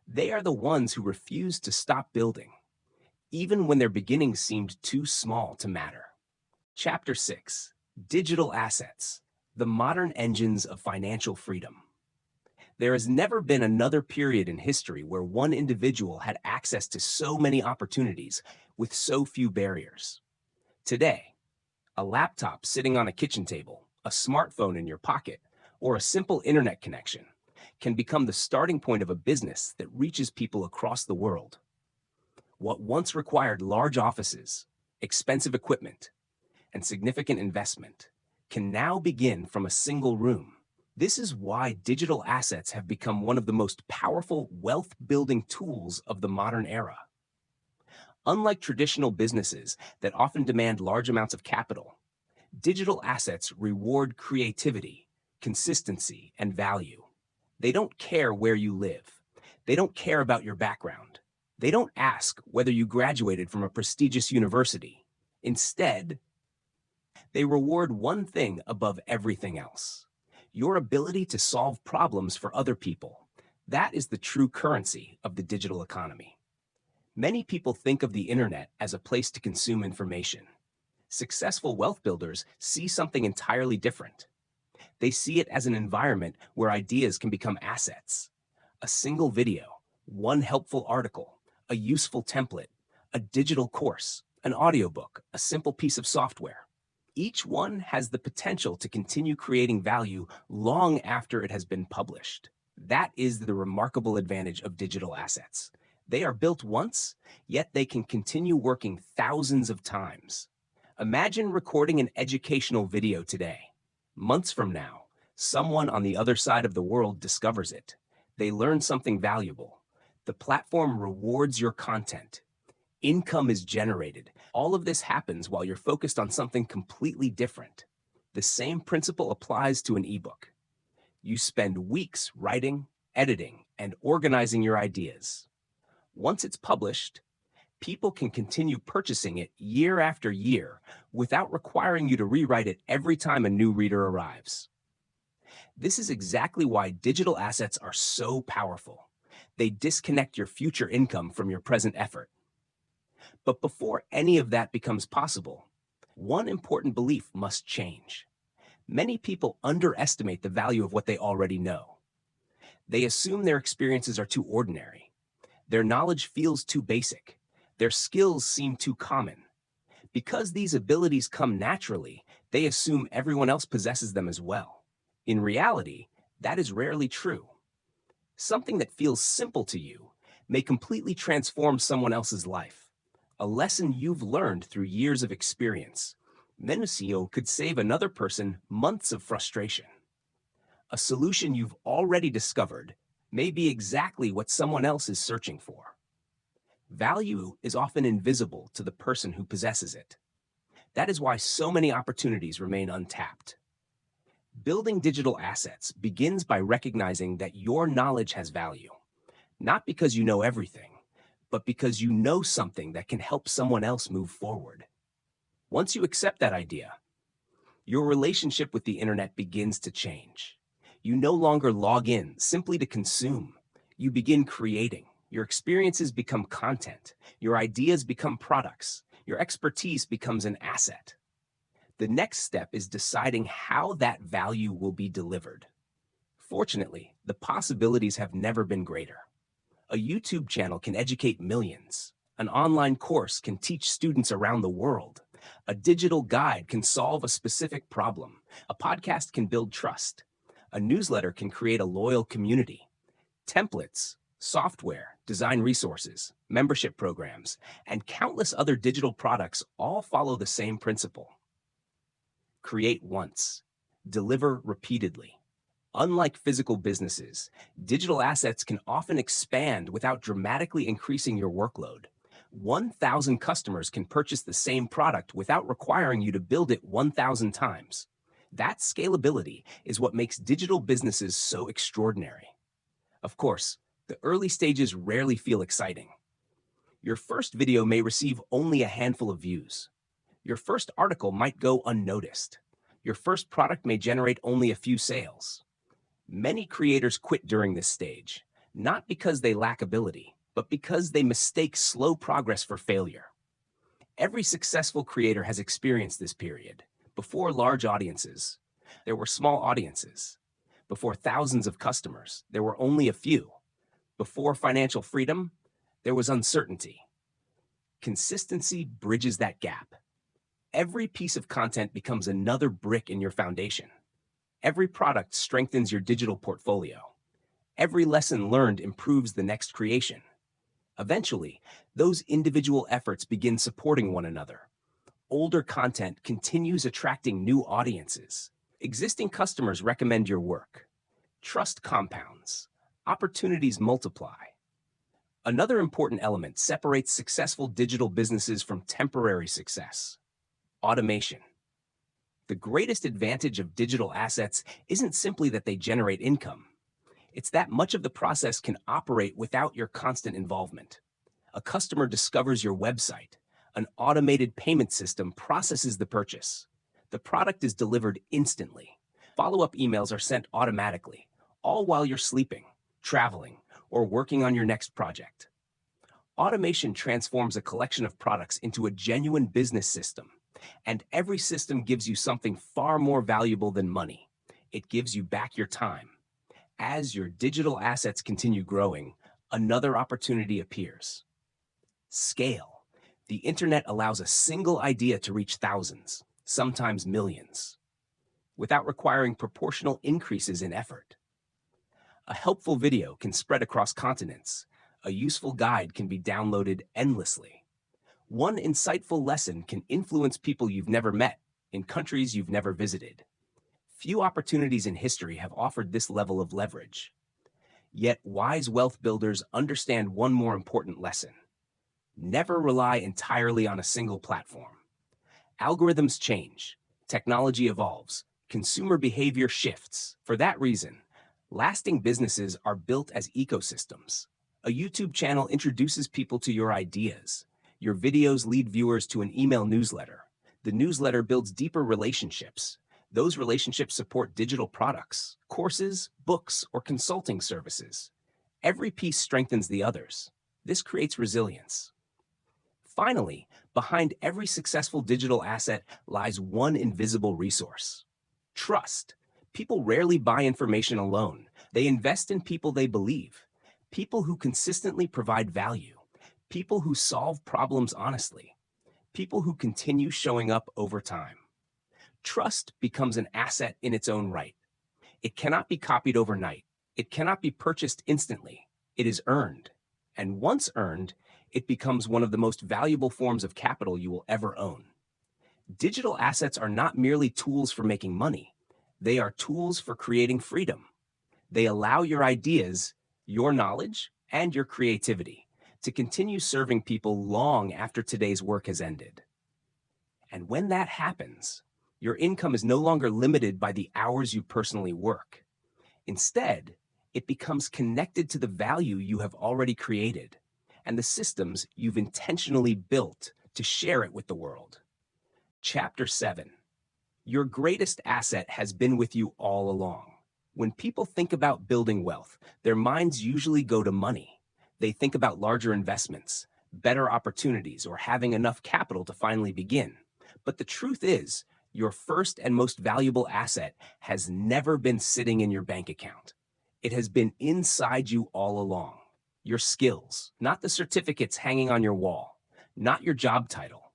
they are the ones who refuse to stop building, even when their beginnings seemed too small to matter. Chapter 6: Digital Assets, the Modern Engines of Financial Freedom. There has never been another period in history where one individual had access to so many opportunities with so few barriers. Today, a laptop sitting on a kitchen table, a smartphone in your pocket, or a simple internet connection can become the starting point of a business that reaches people across the world. What once required large offices, expensive equipment, and significant investment can now begin from a single room. This is why digital assets have become one of the most powerful wealth-building tools of the modern era. Unlike traditional businesses that often demand large amounts of capital, digital assets reward creativity, consistency, and value. They don't care where you live. They don't care about your background. They don't ask whether you graduated from a prestigious university. Instead, they reward one thing above everything else: your ability to solve problems for other people. That is the true currency of the digital economy. Many people think of the internet as a place to consume information. Successful wealth builders see something entirely different. They see it as an environment where ideas can become assets. A single video, one helpful article, a useful template, a digital course, an audiobook, a simple piece of software. Each one has the potential to continue creating value long after it has been published. That is the remarkable advantage of digital assets. They are built once, yet they can continue working thousands of times. Imagine recording an educational video today. Months from now, someone on the other side of the world discovers it. They learn something valuable. The platform rewards your content. Income is generated. All of this happens while you're focused on something completely different. The same principle applies to an ebook. You spend weeks writing, editing, and organizing your ideas. Once it's published, people can continue purchasing it year after year without requiring you to rewrite it every time a new reader arrives. This is exactly why digital assets are so powerful. They disconnect your future income from your present effort. But before any of that becomes possible, one important belief must change. Many people underestimate the value of what they already know. They assume their experiences are too ordinary. Their knowledge feels too basic. Their skills seem too common. Because these abilities come naturally, they assume everyone else possesses them as well. In reality, that is rarely true. Something that feels simple to you may completely transform someone else's life. A lesson you've learned through years of experience, Menusio, could save another person months of frustration. A solution you've already discovered may be exactly what someone else is searching for. Value is often invisible to the person who possesses it. That is why so many opportunities remain untapped. Building digital assets begins by recognizing that your knowledge has value, not because you know everything, but because you know something that can help someone else move forward. Once you accept that idea, your relationship with the internet begins to change. You no longer log in simply to consume. You begin creating. Your experiences become content. Your ideas become products. Your expertise becomes an asset. The next step is deciding how that value will be delivered. Fortunately, the possibilities have never been greater. A YouTube channel can educate millions. An online course can teach students around the world. A digital guide can solve a specific problem. A podcast can build trust. A newsletter can create a loyal community. Templates, software, design resources, membership programs, and countless other digital products all follow the same principle. Create once, deliver repeatedly. Unlike physical businesses, digital assets can often expand without dramatically increasing your workload. 1,000 customers can purchase the same product without requiring you to build it 1,000 times. That scalability is what makes digital businesses so extraordinary. Of course, the early stages rarely feel exciting. Your first video may receive only a handful of views. Your first article might go unnoticed. Your first product may generate only a few sales. Many creators quit during this stage, not because they lack ability, but because they mistake slow progress for failure. Every successful creator has experienced this period. Before large audiences, there were small audiences. Before thousands of customers, there were only a few. Before financial freedom, there was uncertainty. Consistency bridges that gap. Every piece of content becomes another brick in your foundation. Every product strengthens your digital portfolio. Every lesson learned improves the next creation. Eventually, those individual efforts begin supporting one another. Older content continues attracting new audiences. Existing customers recommend your work. Trust compounds. Opportunities multiply. Another important element separates successful digital businesses from temporary success: automation. The greatest advantage of digital assets isn't simply that they generate income. It's that much of the process can operate without your constant involvement. A customer discovers your website. An automated payment system processes the purchase. The product is delivered instantly. Follow-up emails are sent automatically, all while you're sleeping, traveling, or working on your next project. Automation transforms a collection of products into a genuine business system. And every system gives you something far more valuable than money. It gives you back your time. As your digital assets continue growing, another opportunity appears. Scale. The internet allows a single idea to reach thousands, sometimes millions, without requiring proportional increases in effort. A helpful video can spread across continents. A useful guide can be downloaded endlessly. One insightful lesson can influence people you've never met in countries you've never visited. Few opportunities in history have offered this level of leverage. Yet wise wealth builders understand one more important lesson. Never rely entirely on a single platform. Algorithms change, technology evolves, consumer behavior shifts. For that reason, lasting businesses are built as ecosystems. A YouTube channel introduces people to your ideas. Your videos lead viewers to an email newsletter. The newsletter builds deeper relationships. Those relationships support digital products, courses, books, or consulting services. Every piece strengthens the others. This creates resilience. Finally, behind every successful digital asset lies one invisible resource: trust. People rarely buy information alone. They invest in people they believe, people who consistently provide value, people who solve problems honestly, people who continue showing up over time. Trust becomes an asset in its own right. It cannot be copied overnight. It cannot be purchased instantly. It is earned. And once earned, it becomes one of the most valuable forms of capital you will ever own. Digital assets are not merely tools for making money. They are tools for creating freedom. They allow your ideas, your knowledge, and your creativity to continue serving people long after today's work has ended. And when that happens, your income is no longer limited by the hours you personally work. Instead, it becomes connected to the value you have already created and the systems you've intentionally built to share it with the world. Chapter 7. Your greatest asset has been with you all along. When people think about building wealth, their minds usually go to money. They think about larger investments, better opportunities, or having enough capital to finally begin. But the truth is, your first and most valuable asset has never been sitting in your bank account. It has been inside you all along. Your skills, not the certificates hanging on your wall, not your job title,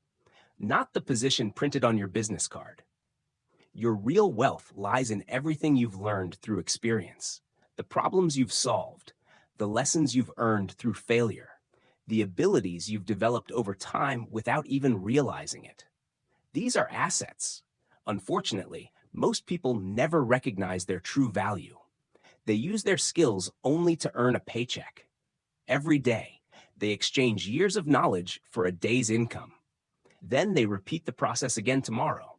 not the position printed on your business card. Your real wealth lies in everything you've learned through experience, the problems you've solved, the lessons you've earned through failure, the abilities you've developed over time without even realizing it. These are assets. Unfortunately, most people never recognize their true value. They use their skills only to earn a paycheck. Every day, they exchange years of knowledge for a day's income. Then they repeat the process again tomorrow.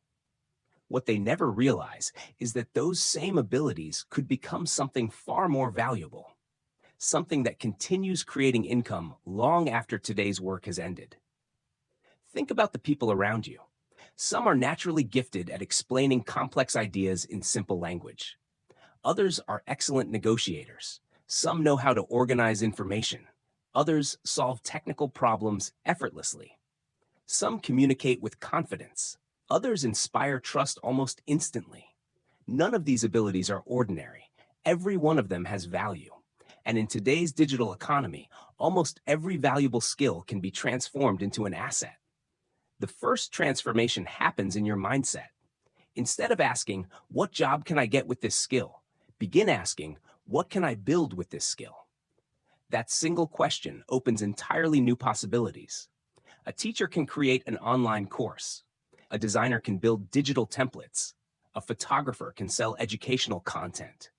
What they never realize is that those same abilities could become something far more valuable, something that continues creating income long after today's work has ended. Think about the people around you. Some are naturally gifted at explaining complex ideas in simple language. Others are excellent negotiators. Some know how to organize information. Others solve technical problems effortlessly. Some communicate with confidence. Others inspire trust almost instantly. None of these abilities are ordinary. Every one of them has value. And in today's digital economy, almost every valuable skill can be transformed into an asset. The first transformation happens in your mindset. Instead of asking, "What job can I get with this skill?" begin asking, "What can I build with this skill?" That single question opens entirely new possibilities. A teacher can create an online course. A designer can build digital templates. A photographer can sell educational content.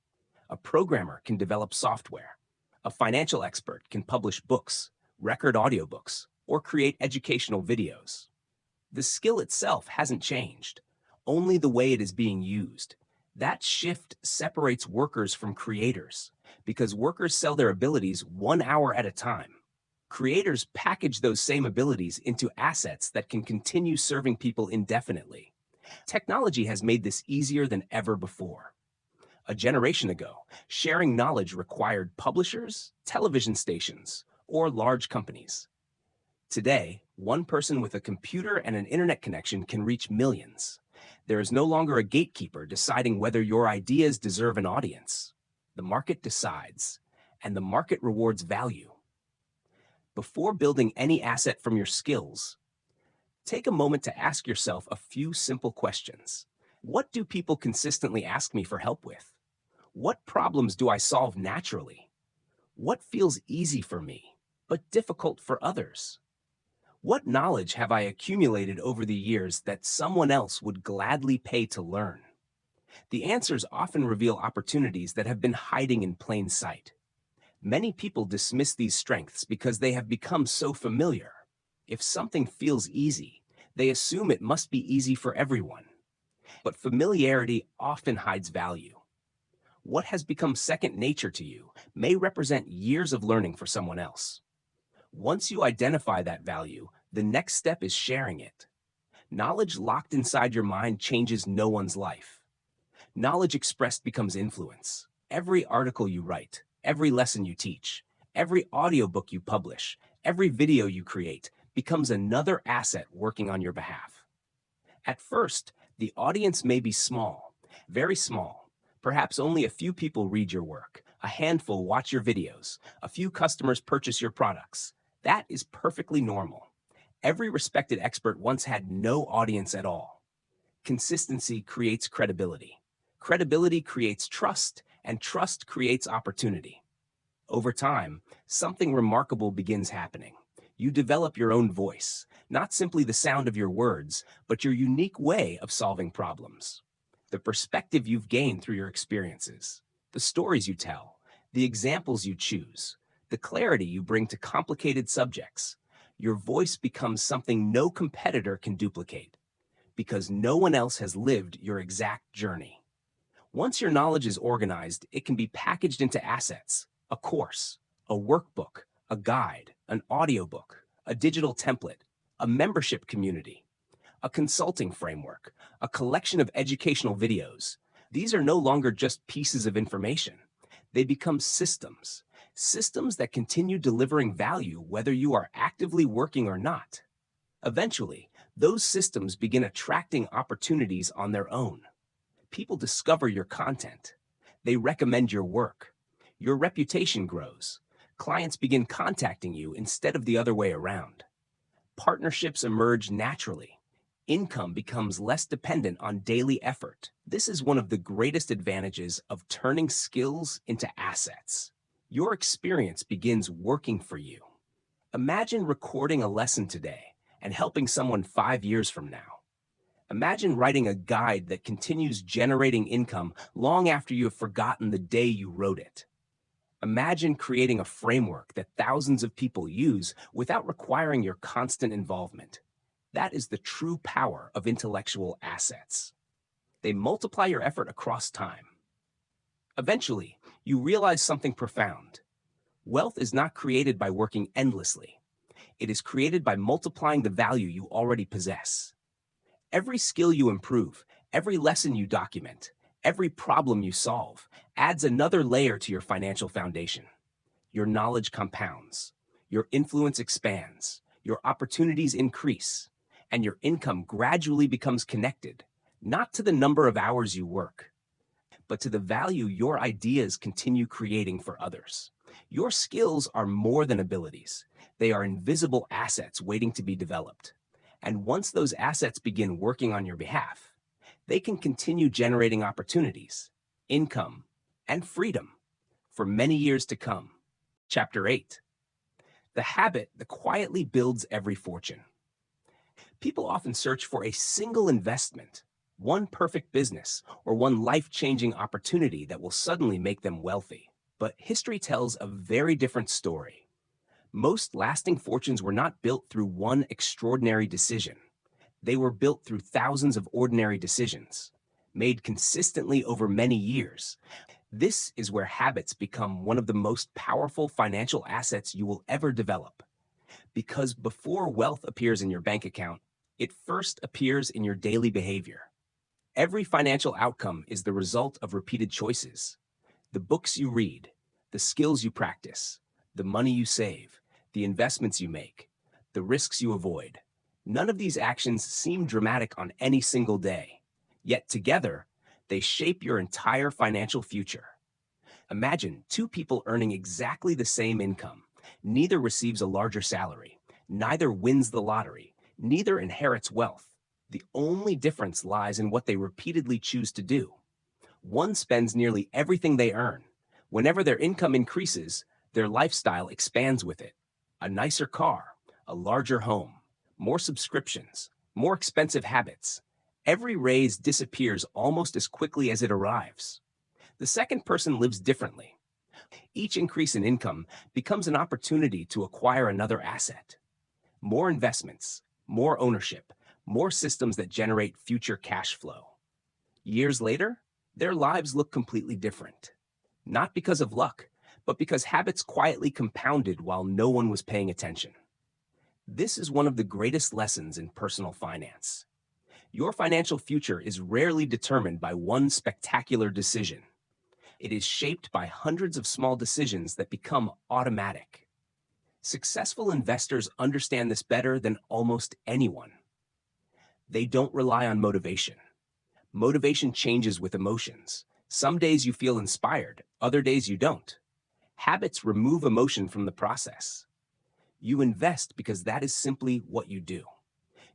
A programmer can develop software. A financial expert can publish books, record audiobooks, or create educational videos. The skill itself hasn't changed, only the way it is being used. That shift separates workers from creators, because workers sell their abilities 1 hour at a time. Creators package those same abilities into assets that can continue serving people indefinitely. Technology has made this easier than ever before. A generation ago, sharing knowledge required publishers, television stations, or large companies. Today, one person with a computer and an internet connection can reach millions. There is no longer a gatekeeper deciding whether your ideas deserve an audience. The market decides, and the market rewards value. Before building any asset from your skills, take a moment to ask yourself a few simple questions. What do people consistently ask me for help with? What problems do I solve naturally? What feels easy for me, but difficult for others? What knowledge have I accumulated over the years that someone else would gladly pay to learn? The answers often reveal opportunities that have been hiding in plain sight. Many people dismiss these strengths because they have become so familiar. If something feels easy, they assume it must be easy for everyone. But familiarity often hides value. What has become second nature to you may represent years of learning for someone else. Once you identify that value, the next step is sharing it. Knowledge locked inside your mind changes no one's life. Knowledge expressed becomes influence. Every article you write, every lesson you teach, every audiobook you publish, every video you create becomes another asset working on your behalf. At first, the audience may be small, very small. Perhaps only a few people read your work, a handful watch your videos, a few customers purchase your products. That is perfectly normal. Every respected expert once had no audience at all. Consistency creates credibility. Credibility creates trust, and trust creates opportunity. Over time, something remarkable begins happening. You develop your own voice, not simply the sound of your words, but your unique way of solving problems. The perspective you've gained through your experiences, the stories you tell, the examples you choose, the clarity you bring to complicated subjects. Your voice becomes something no competitor can duplicate, because no one else has lived your exact journey. Once your knowledge is organized, it can be packaged into assets: a course, a workbook, a guide, an audiobook, a digital template, a membership community, a consulting framework, a collection of educational videos. These are no longer just pieces of information. They become systems, systems that continue delivering value whether you are actively working or not. Eventually, those systems begin attracting opportunities on their own. People discover your content. They recommend your work. Your reputation grows. Clients begin contacting you instead of the other way around. Partnerships emerge naturally. Income becomes less dependent on daily effort. This is one of the greatest advantages of turning skills into assets. Your experience begins working for you. Imagine recording a lesson today and helping someone 5 years from now. Imagine writing a guide that continues generating income long after you have forgotten the day you wrote it. Imagine creating a framework that thousands of people use without requiring your constant involvement. That is the true power of intellectual assets. They multiply your effort across time. Eventually, you realize something profound. Wealth is not created by working endlessly. It is created by multiplying the value you already possess. Every skill you improve, every lesson you document, every problem you solve adds another layer to your financial foundation. Your knowledge compounds, your influence expands, your opportunities increase, and your income gradually becomes connected, not to the number of hours you work, but to the value your ideas continue creating for others. Your skills are more than abilities. They are invisible assets waiting to be developed. And once those assets begin working on your behalf, they can continue generating opportunities, income, and freedom for many years to come. Chapter 8. The habit that quietly builds every fortune. People often search for a single investment, one perfect business, or one life-changing opportunity that will suddenly make them wealthy. But history tells a very different story. Most lasting fortunes were not built through one extraordinary decision. They were built through thousands of ordinary decisions, made consistently over many years. This is where habits become one of the most powerful financial assets you will ever develop. Because before wealth appears in your bank account, it first appears in your daily behavior. Every financial outcome is the result of repeated choices. The books you read, the skills you practice, the money you save, the investments you make, the risks you avoid. None of these actions seem dramatic on any single day. Yet together, they shape your entire financial future. Imagine two people earning exactly the same income. Neither receives a larger salary. Neither wins the lottery. Neither inherits wealth. The only difference lies in what they repeatedly choose to do. One spends nearly everything they earn. Whenever their income increases, their lifestyle expands with it. A nicer car, a larger home, more subscriptions, more expensive habits. Every raise disappears almost as quickly as it arrives. The second person lives differently. Each increase in income becomes an opportunity to acquire another asset. More investments, more ownership, more systems that generate future cash flow. Years later, their lives look completely different. Not because of luck, but because habits quietly compounded while no one was paying attention. This is one of the greatest lessons in personal finance. Your financial future is rarely determined by one spectacular decision. It is shaped by hundreds of small decisions that become automatic. Successful investors understand this better than almost anyone. They don't rely on motivation. Motivation changes with emotions. Some days you feel inspired, other days you don't. Habits remove emotion from the process. You invest because that is simply what you do.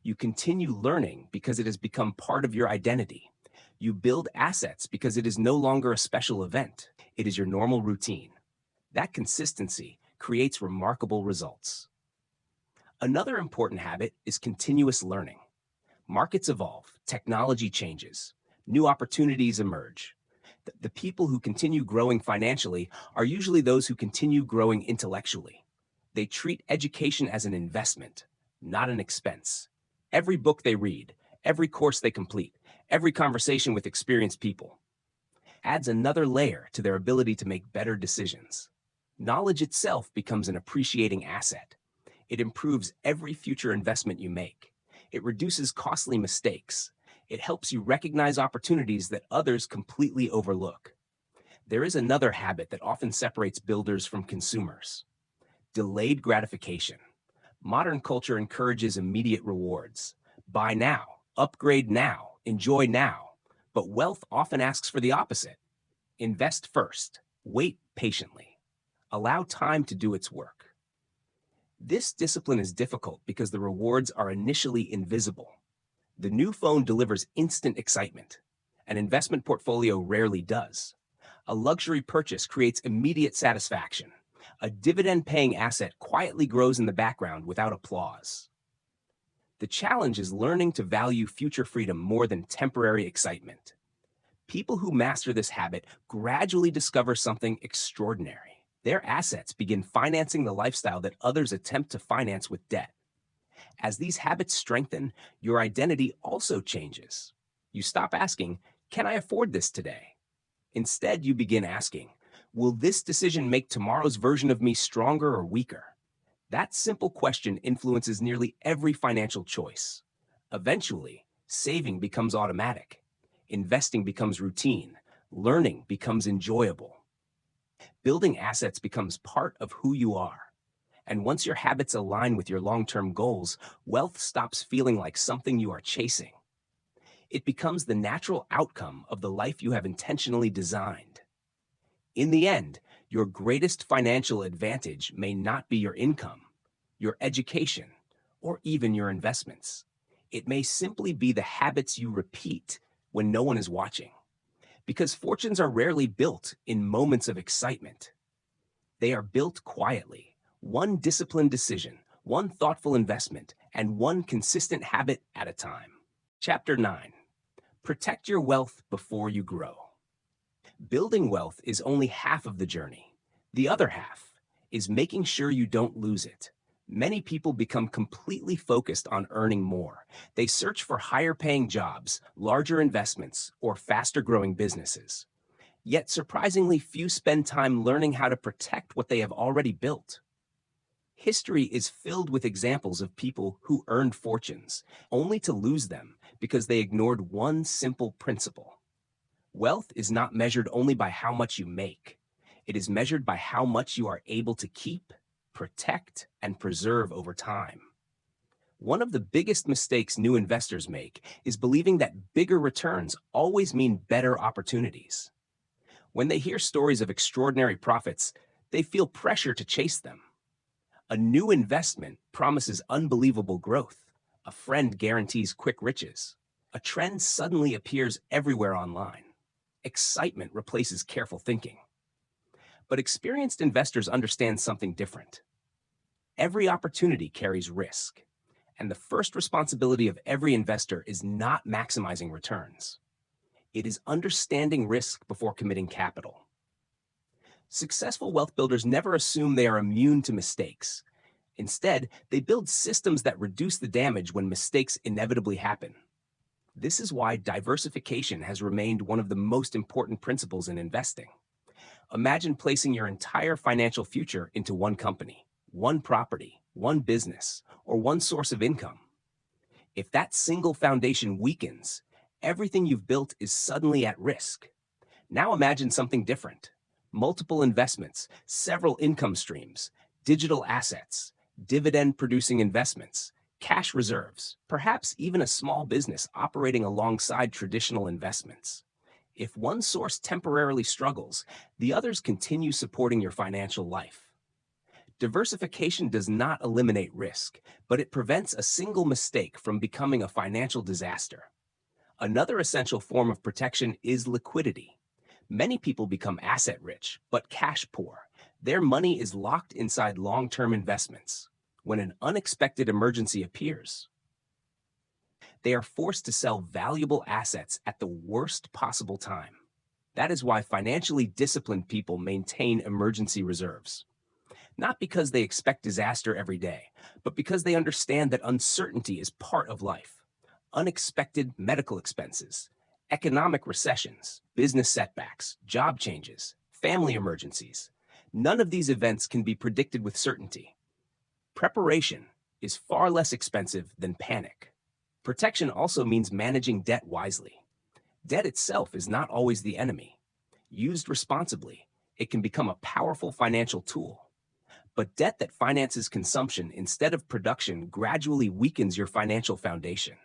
You continue learning because it has become part of your identity. You build assets because it is no longer a special event. It is your normal routine. That consistency creates remarkable results. Another important habit is continuous learning. Markets evolve, technology changes, new opportunities emerge. The people who continue growing financially are usually those who continue growing intellectually. They treat education as an investment, not an expense. Every book they read, every course they complete, every conversation with experienced people adds another layer to their ability to make better decisions. Knowledge itself becomes an appreciating asset. It improves every future investment you make. It reduces costly mistakes. It helps you recognize opportunities that others completely overlook. There is another habit that often separates builders from consumers: delayed gratification. Modern culture encourages immediate rewards. Buy now, upgrade now, enjoy now. But wealth often asks for the opposite. Invest first, wait patiently, allow time to do its work. This discipline is difficult because the rewards are initially invisible. The new phone delivers instant excitement. An investment portfolio rarely does. A luxury purchase creates immediate satisfaction. A dividend-paying asset quietly grows in the background without applause. The challenge is learning to value future freedom more than temporary excitement. People who master this habit gradually discover something extraordinary. Their assets begin financing the lifestyle that others attempt to finance with debt. As these habits strengthen, your identity also changes. You stop asking, "Can I afford this today?" Instead, you begin asking, "Will this decision make tomorrow's version of me stronger or weaker?" That simple question influences nearly every financial choice. Eventually, saving becomes automatic. Investing becomes routine. Learning becomes enjoyable. Building assets becomes part of who you are. And once your habits align with your long-term goals, wealth stops feeling like something you are chasing. It becomes the natural outcome of the life you have intentionally designed. In the end, your greatest financial advantage may not be your income, your education, or even your investments. It may simply be the habits you repeat when no one is watching. Because fortunes are rarely built in moments of excitement. They are built quietly. One disciplined decision, one thoughtful investment, and one consistent habit at a time. Chapter 9. Protect your wealth before you grow. Building wealth is only half of the journey. The other half is making sure you don't lose it. Many people become completely focused on earning more. They search for higher-paying jobs, larger investments, or faster-growing businesses. Yet surprisingly few spend time learning how to protect what they have already built. History is filled with examples of people who earned fortunes, only to lose them because they ignored one simple principle. Wealth is not measured only by how much you make. It is measured by how much you are able to keep, protect, and preserve over time. One of the biggest mistakes new investors make is believing that bigger returns always mean better opportunities. When they hear stories of extraordinary profits, they feel pressure to chase them. A new investment promises unbelievable growth. A friend guarantees quick riches. A trend suddenly appears everywhere online. Excitement replaces careful thinking. But experienced investors understand something different. Every opportunity carries risk, and the first responsibility of every investor is not maximizing returns. It is understanding risk before committing capital. Successful wealth builders never assume they are immune to mistakes. Instead, they build systems that reduce the damage when mistakes inevitably happen. This is why diversification has remained one of the most important principles in investing. Imagine placing your entire financial future into one company, one property, one business, or one source of income. If that single foundation weakens, everything you've built is suddenly at risk. Now imagine something different. Multiple investments, several income streams, digital assets, dividend-producing investments, cash reserves, perhaps even a small business operating alongside traditional investments. If one source temporarily struggles, the others continue supporting your financial life. Diversification does not eliminate risk, but it prevents a single mistake from becoming a financial disaster. Another essential form of protection is liquidity. Many people become asset rich, but cash poor. Their money is locked inside long-term investments. When an unexpected emergency appears, they are forced to sell valuable assets at the worst possible time. That is why financially disciplined people maintain emergency reserves. Not because they expect disaster every day, but because they understand that uncertainty is part of life. Unexpected medical expenses, economic recessions, business setbacks, job changes, family emergencies. None of these events can be predicted with certainty. Preparation is far less expensive than panic. Protection also means managing debt wisely. Debt itself is not always the enemy. Used responsibly, it can become a powerful financial tool. But debt that finances consumption instead of production gradually weakens your financial foundation.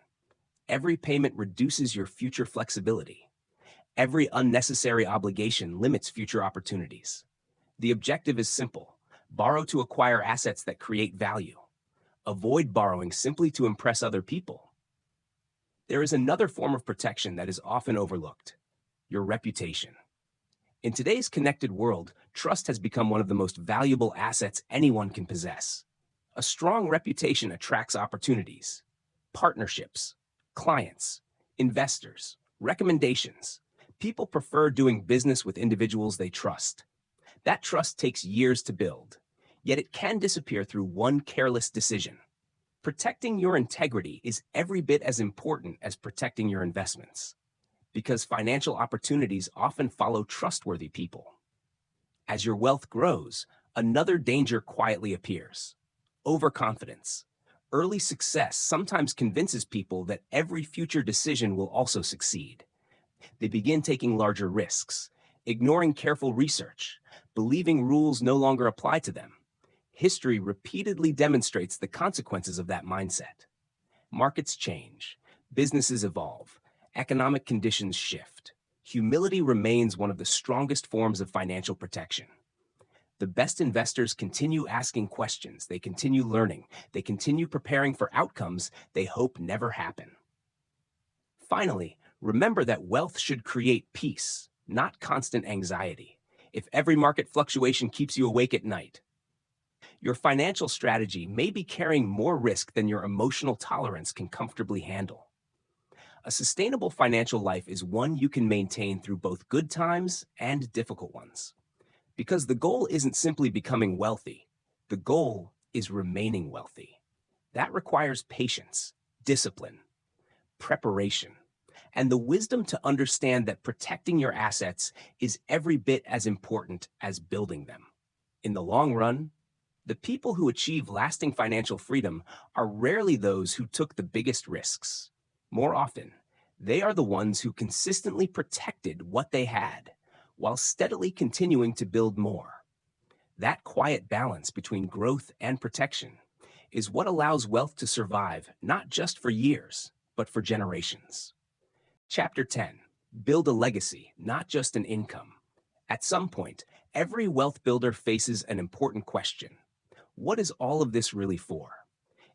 Every payment reduces your future flexibility. Every unnecessary obligation limits future opportunities. The objective is simple: borrow to acquire assets that create value. Avoid borrowing simply to impress other people. There is another form of protection that is often overlooked: your reputation. In today's connected world, trust has become one of the most valuable assets anyone can possess. A strong reputation attracts opportunities, partnerships, clients, investors, recommendations. People prefer doing business with individuals they trust. That trust takes years to build, yet it can disappear through one careless decision. Protecting your integrity is every bit as important as protecting your investments, because financial opportunities often follow trustworthy people. As your wealth grows, another danger quietly appears: overconfidence. Early success sometimes convinces people that every future decision will also succeed. They begin taking larger risks, ignoring careful research, believing rules no longer apply to them. History repeatedly demonstrates the consequences of that mindset. Markets change, businesses evolve, economic conditions shift. Humility remains one of the strongest forms of financial protection. The best investors continue asking questions, they continue learning, they continue preparing for outcomes they hope never happen. Finally, remember that wealth should create peace, not constant anxiety. If every market fluctuation keeps you awake at night, your financial strategy may be carrying more risk than your emotional tolerance can comfortably handle. A sustainable financial life is one you can maintain through both good times and difficult ones. Because the goal isn't simply becoming wealthy, the goal is remaining wealthy. That requires patience, discipline, preparation, and the wisdom to understand that protecting your assets is every bit as important as building them. In the long run, the people who achieve lasting financial freedom are rarely those who took the biggest risks. More often, they are the ones who consistently protected what they had, while steadily continuing to build more. That quiet balance between growth and protection is what allows wealth to survive not just for years, but for generations. Chapter 10. Build a legacy, not just an income. At some point, every wealth builder faces an important question. What is all of this really for?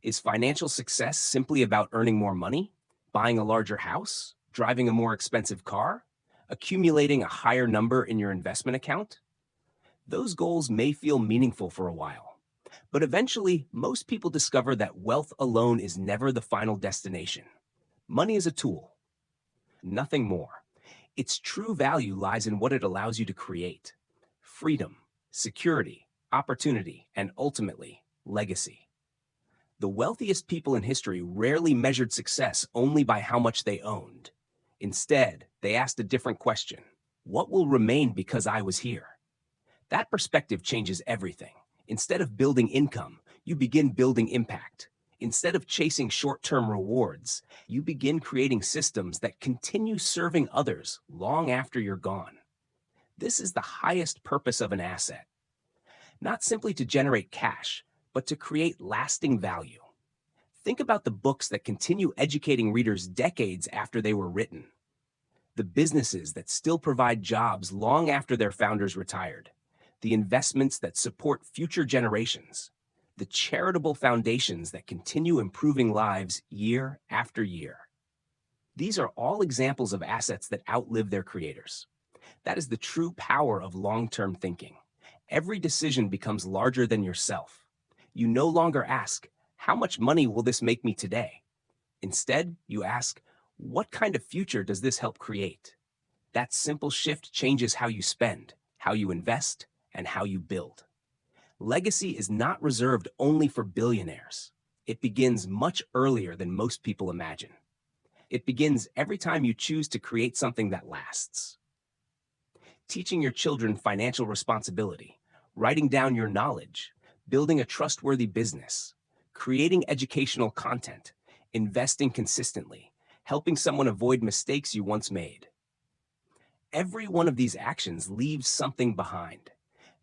Is financial success simply about earning more money, buying a larger house, driving a more expensive car, accumulating a higher number in your investment account? Those goals may feel meaningful for a while, but eventually most people discover that wealth alone is never the final destination. Money is a tool, nothing more. Its true value lies in what it allows you to create. freedom, security, opportunity, and ultimately, legacy. The wealthiest people in history rarely measured success only by how much they owned. Instead, they asked a different question. What will remain because I was here? That perspective changes everything. Instead of building income, you begin building impact. Instead of chasing short-term rewards, you begin creating systems that continue serving others long after you're gone. This is the highest purpose of an asset. Not simply to generate cash, but to create lasting value. Think about the books that continue educating readers decades after they were written. The businesses that still provide jobs long after their founders retired. The investments that support future generations. The charitable foundations that continue improving lives year after year. These are all examples of assets that outlive their creators. That is the true power of long-term thinking. Every decision becomes larger than yourself. You no longer ask, how much money will this make me today? Instead, you ask, what kind of future does this help create? That simple shift changes how you spend, how you invest, and how you build. Legacy is not reserved only for billionaires. It begins much earlier than most people imagine. It begins every time you choose to create something that lasts. Teaching your children financial responsibility, writing down your knowledge, building a trustworthy business, creating educational content, investing consistently, helping someone avoid mistakes you once made. Every one of these actions leaves something behind.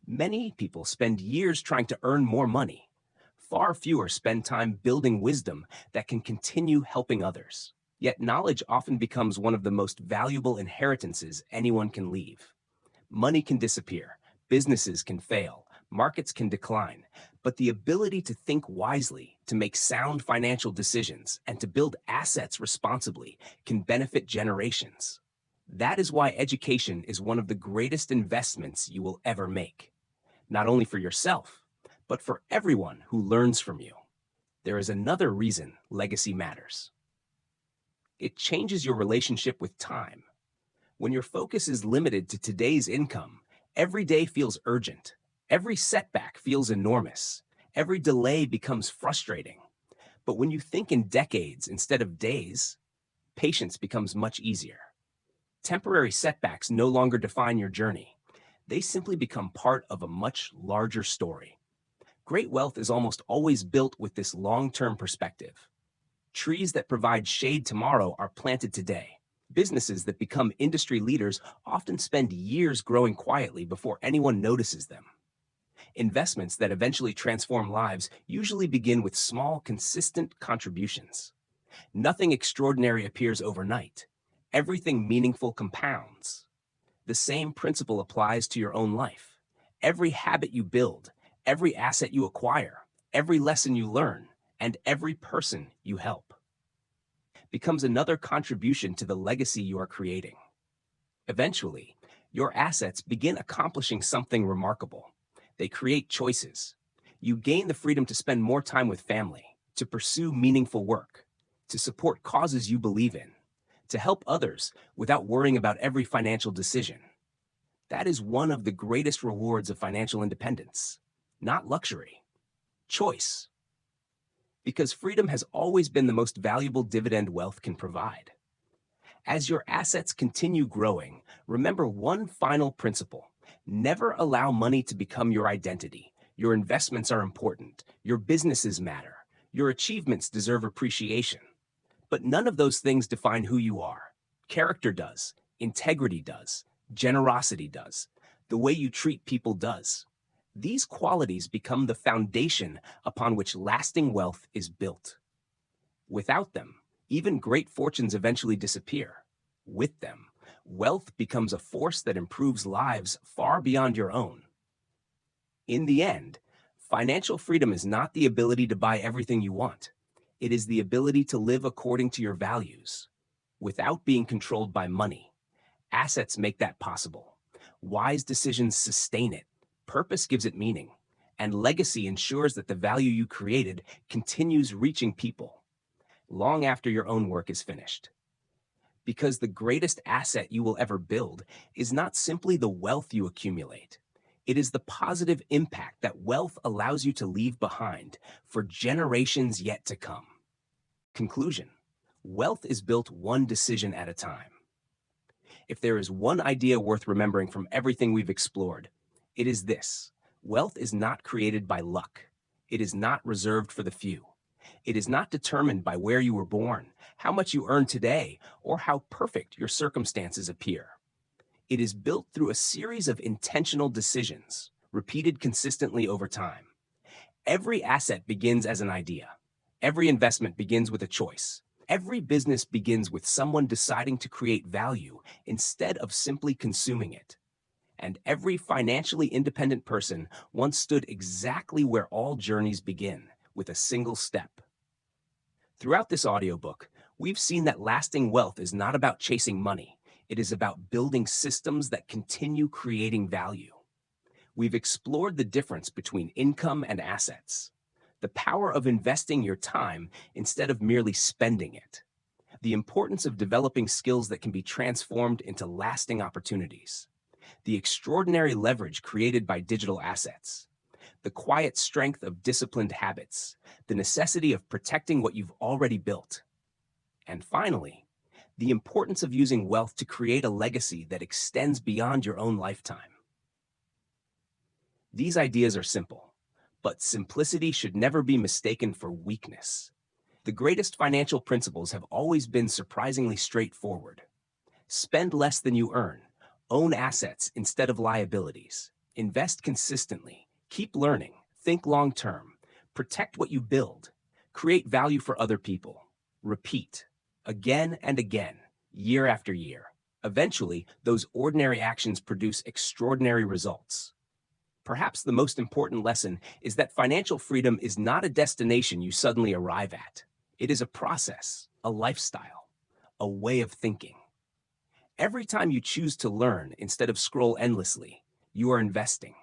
Many people spend years trying to earn more money. Far fewer spend time building wisdom that can continue helping others. Yet knowledge often becomes one of the most valuable inheritances anyone can leave. Money can disappear, businesses can fail, markets can decline, but the ability to think wisely, to make sound financial decisions, and to build assets responsibly can benefit generations. That is why education is one of the greatest investments you will ever make. Not only for yourself, but for everyone who learns from you. There is another reason legacy matters. It changes your relationship with time. When your focus is limited to today's income, every day feels urgent. Every setback feels enormous. Every delay becomes frustrating. But when you think in decades instead of days, patience becomes much easier. Temporary setbacks no longer define your journey. They simply become part of a much larger story. Great wealth is almost always built with this long-term perspective. Trees that provide shade tomorrow are planted today. Businesses that become industry leaders often spend years growing quietly before anyone notices them. Investments that eventually transform lives usually begin with small, consistent contributions. Nothing extraordinary appears overnight. Everything meaningful compounds. The same principle applies to your own life. Every habit you build, every asset you acquire, every lesson you learn, and every person you help becomes another contribution to the legacy you are creating. Eventually, your assets begin accomplishing something remarkable. They create choices. You gain the freedom to spend more time with family, to pursue meaningful work, to support causes you believe in, to help others without worrying about every financial decision. That is one of the greatest rewards of financial independence. Not luxury, choice. Because freedom has always been the most valuable dividend wealth can provide. As your assets continue growing, remember one final principle. Never allow money to become your identity. Your investments are important. Your businesses matter. Your achievements deserve appreciation. But none of those things define who you are. Character does. Integrity does. Generosity does. The way you treat people does. These qualities become the foundation upon which lasting wealth is built. Without them, even great fortunes eventually disappear. With them, wealth becomes a force that improves lives far beyond your own. In the end, financial freedom is not the ability to buy everything you want. It is the ability to live according to your values, without being controlled by money. Assets make that possible. Wise decisions sustain it. Purpose gives it meaning. And legacy ensures that the value you created continues reaching people long after your own work is finished. Because the greatest asset you will ever build is not simply the wealth you accumulate. It is the positive impact that wealth allows you to leave behind for generations yet to come. Conclusion: wealth is built one decision at a time. If there is one idea worth remembering from everything we've explored, it is this: wealth is not created by luck. It is not reserved for the few. It is not determined by where you were born, how much you earn today, or how perfect your circumstances appear. It is built through a series of intentional decisions, repeated consistently over time. Every asset begins as an idea. Every investment begins with a choice. Every business begins with someone deciding to create value instead of simply consuming it. And every financially independent person once stood exactly where all journeys begin, with a single step. Throughout this audiobook, we've seen that lasting wealth is not about chasing money. It is about building systems that continue creating value. We've explored the difference between income and assets, the power of investing your time instead of merely spending it, the importance of developing skills that can be transformed into lasting opportunities, the extraordinary leverage created by digital assets, the quiet strength of disciplined habits, the necessity of protecting what you've already built, and finally, the importance of using wealth to create a legacy that extends beyond your own lifetime. These ideas are simple, but simplicity should never be mistaken for weakness. The greatest financial principles have always been surprisingly straightforward. Spend less than you earn, own assets instead of liabilities, invest consistently, keep learning, think long-term, protect what you build, create value for other people, repeat, again and again, year after year. Eventually, those ordinary actions produce extraordinary results. Perhaps the most important lesson is that financial freedom is not a destination you suddenly arrive at. It is a process, a lifestyle, a way of thinking. Every time you choose to learn instead of scroll endlessly, you are investing.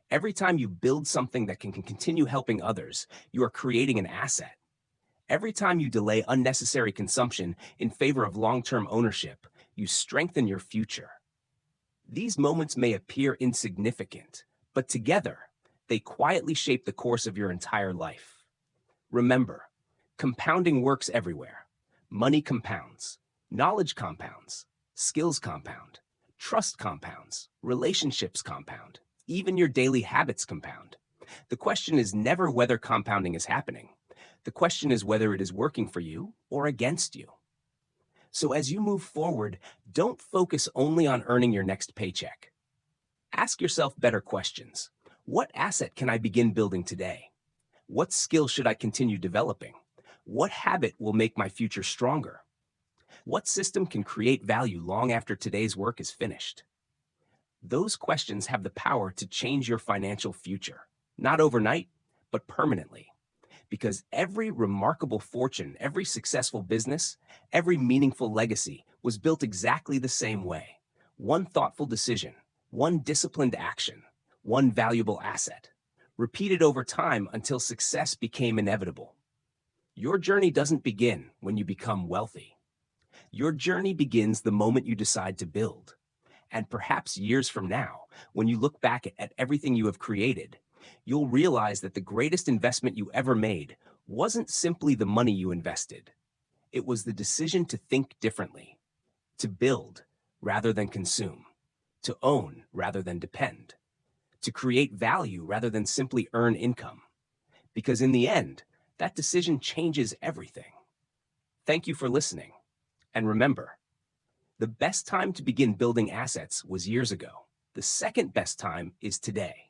Every time you build something that can continue helping others, you are creating an asset. Every time you delay unnecessary consumption in favor of long-term ownership, you strengthen your future. These moments may appear insignificant, but together, they quietly shape the course of your entire life. Remember, compounding works everywhere. Money compounds, knowledge compounds, skills compound, trust compounds, relationships compound, even your daily habits compound. The question is never whether compounding is happening. The question is whether it is working for you or against you. So as you move forward, don't focus only on earning your next paycheck. Ask yourself better questions. What asset can I begin building today? What skill should I continue developing? What habit will make my future stronger? What system can create value long after today's work is finished? Those questions have the power to change your financial future, not overnight, but permanently. Because every remarkable fortune, every successful business, every meaningful legacy was built exactly the same way. One thoughtful decision, one disciplined action, one valuable asset, repeated over time until success became inevitable. Your journey doesn't begin when you become wealthy. Your journey begins the moment you decide to build. And perhaps years from now, when you look back at everything you have created, you'll realize that the greatest investment you ever made wasn't simply the money you invested. It was the decision to think differently, to build rather than consume, to own rather than depend, to create value rather than simply earn income. Because in the end, that decision changes everything. Thank you for listening. And remember, the best time to begin building assets was years ago. The second best time is today.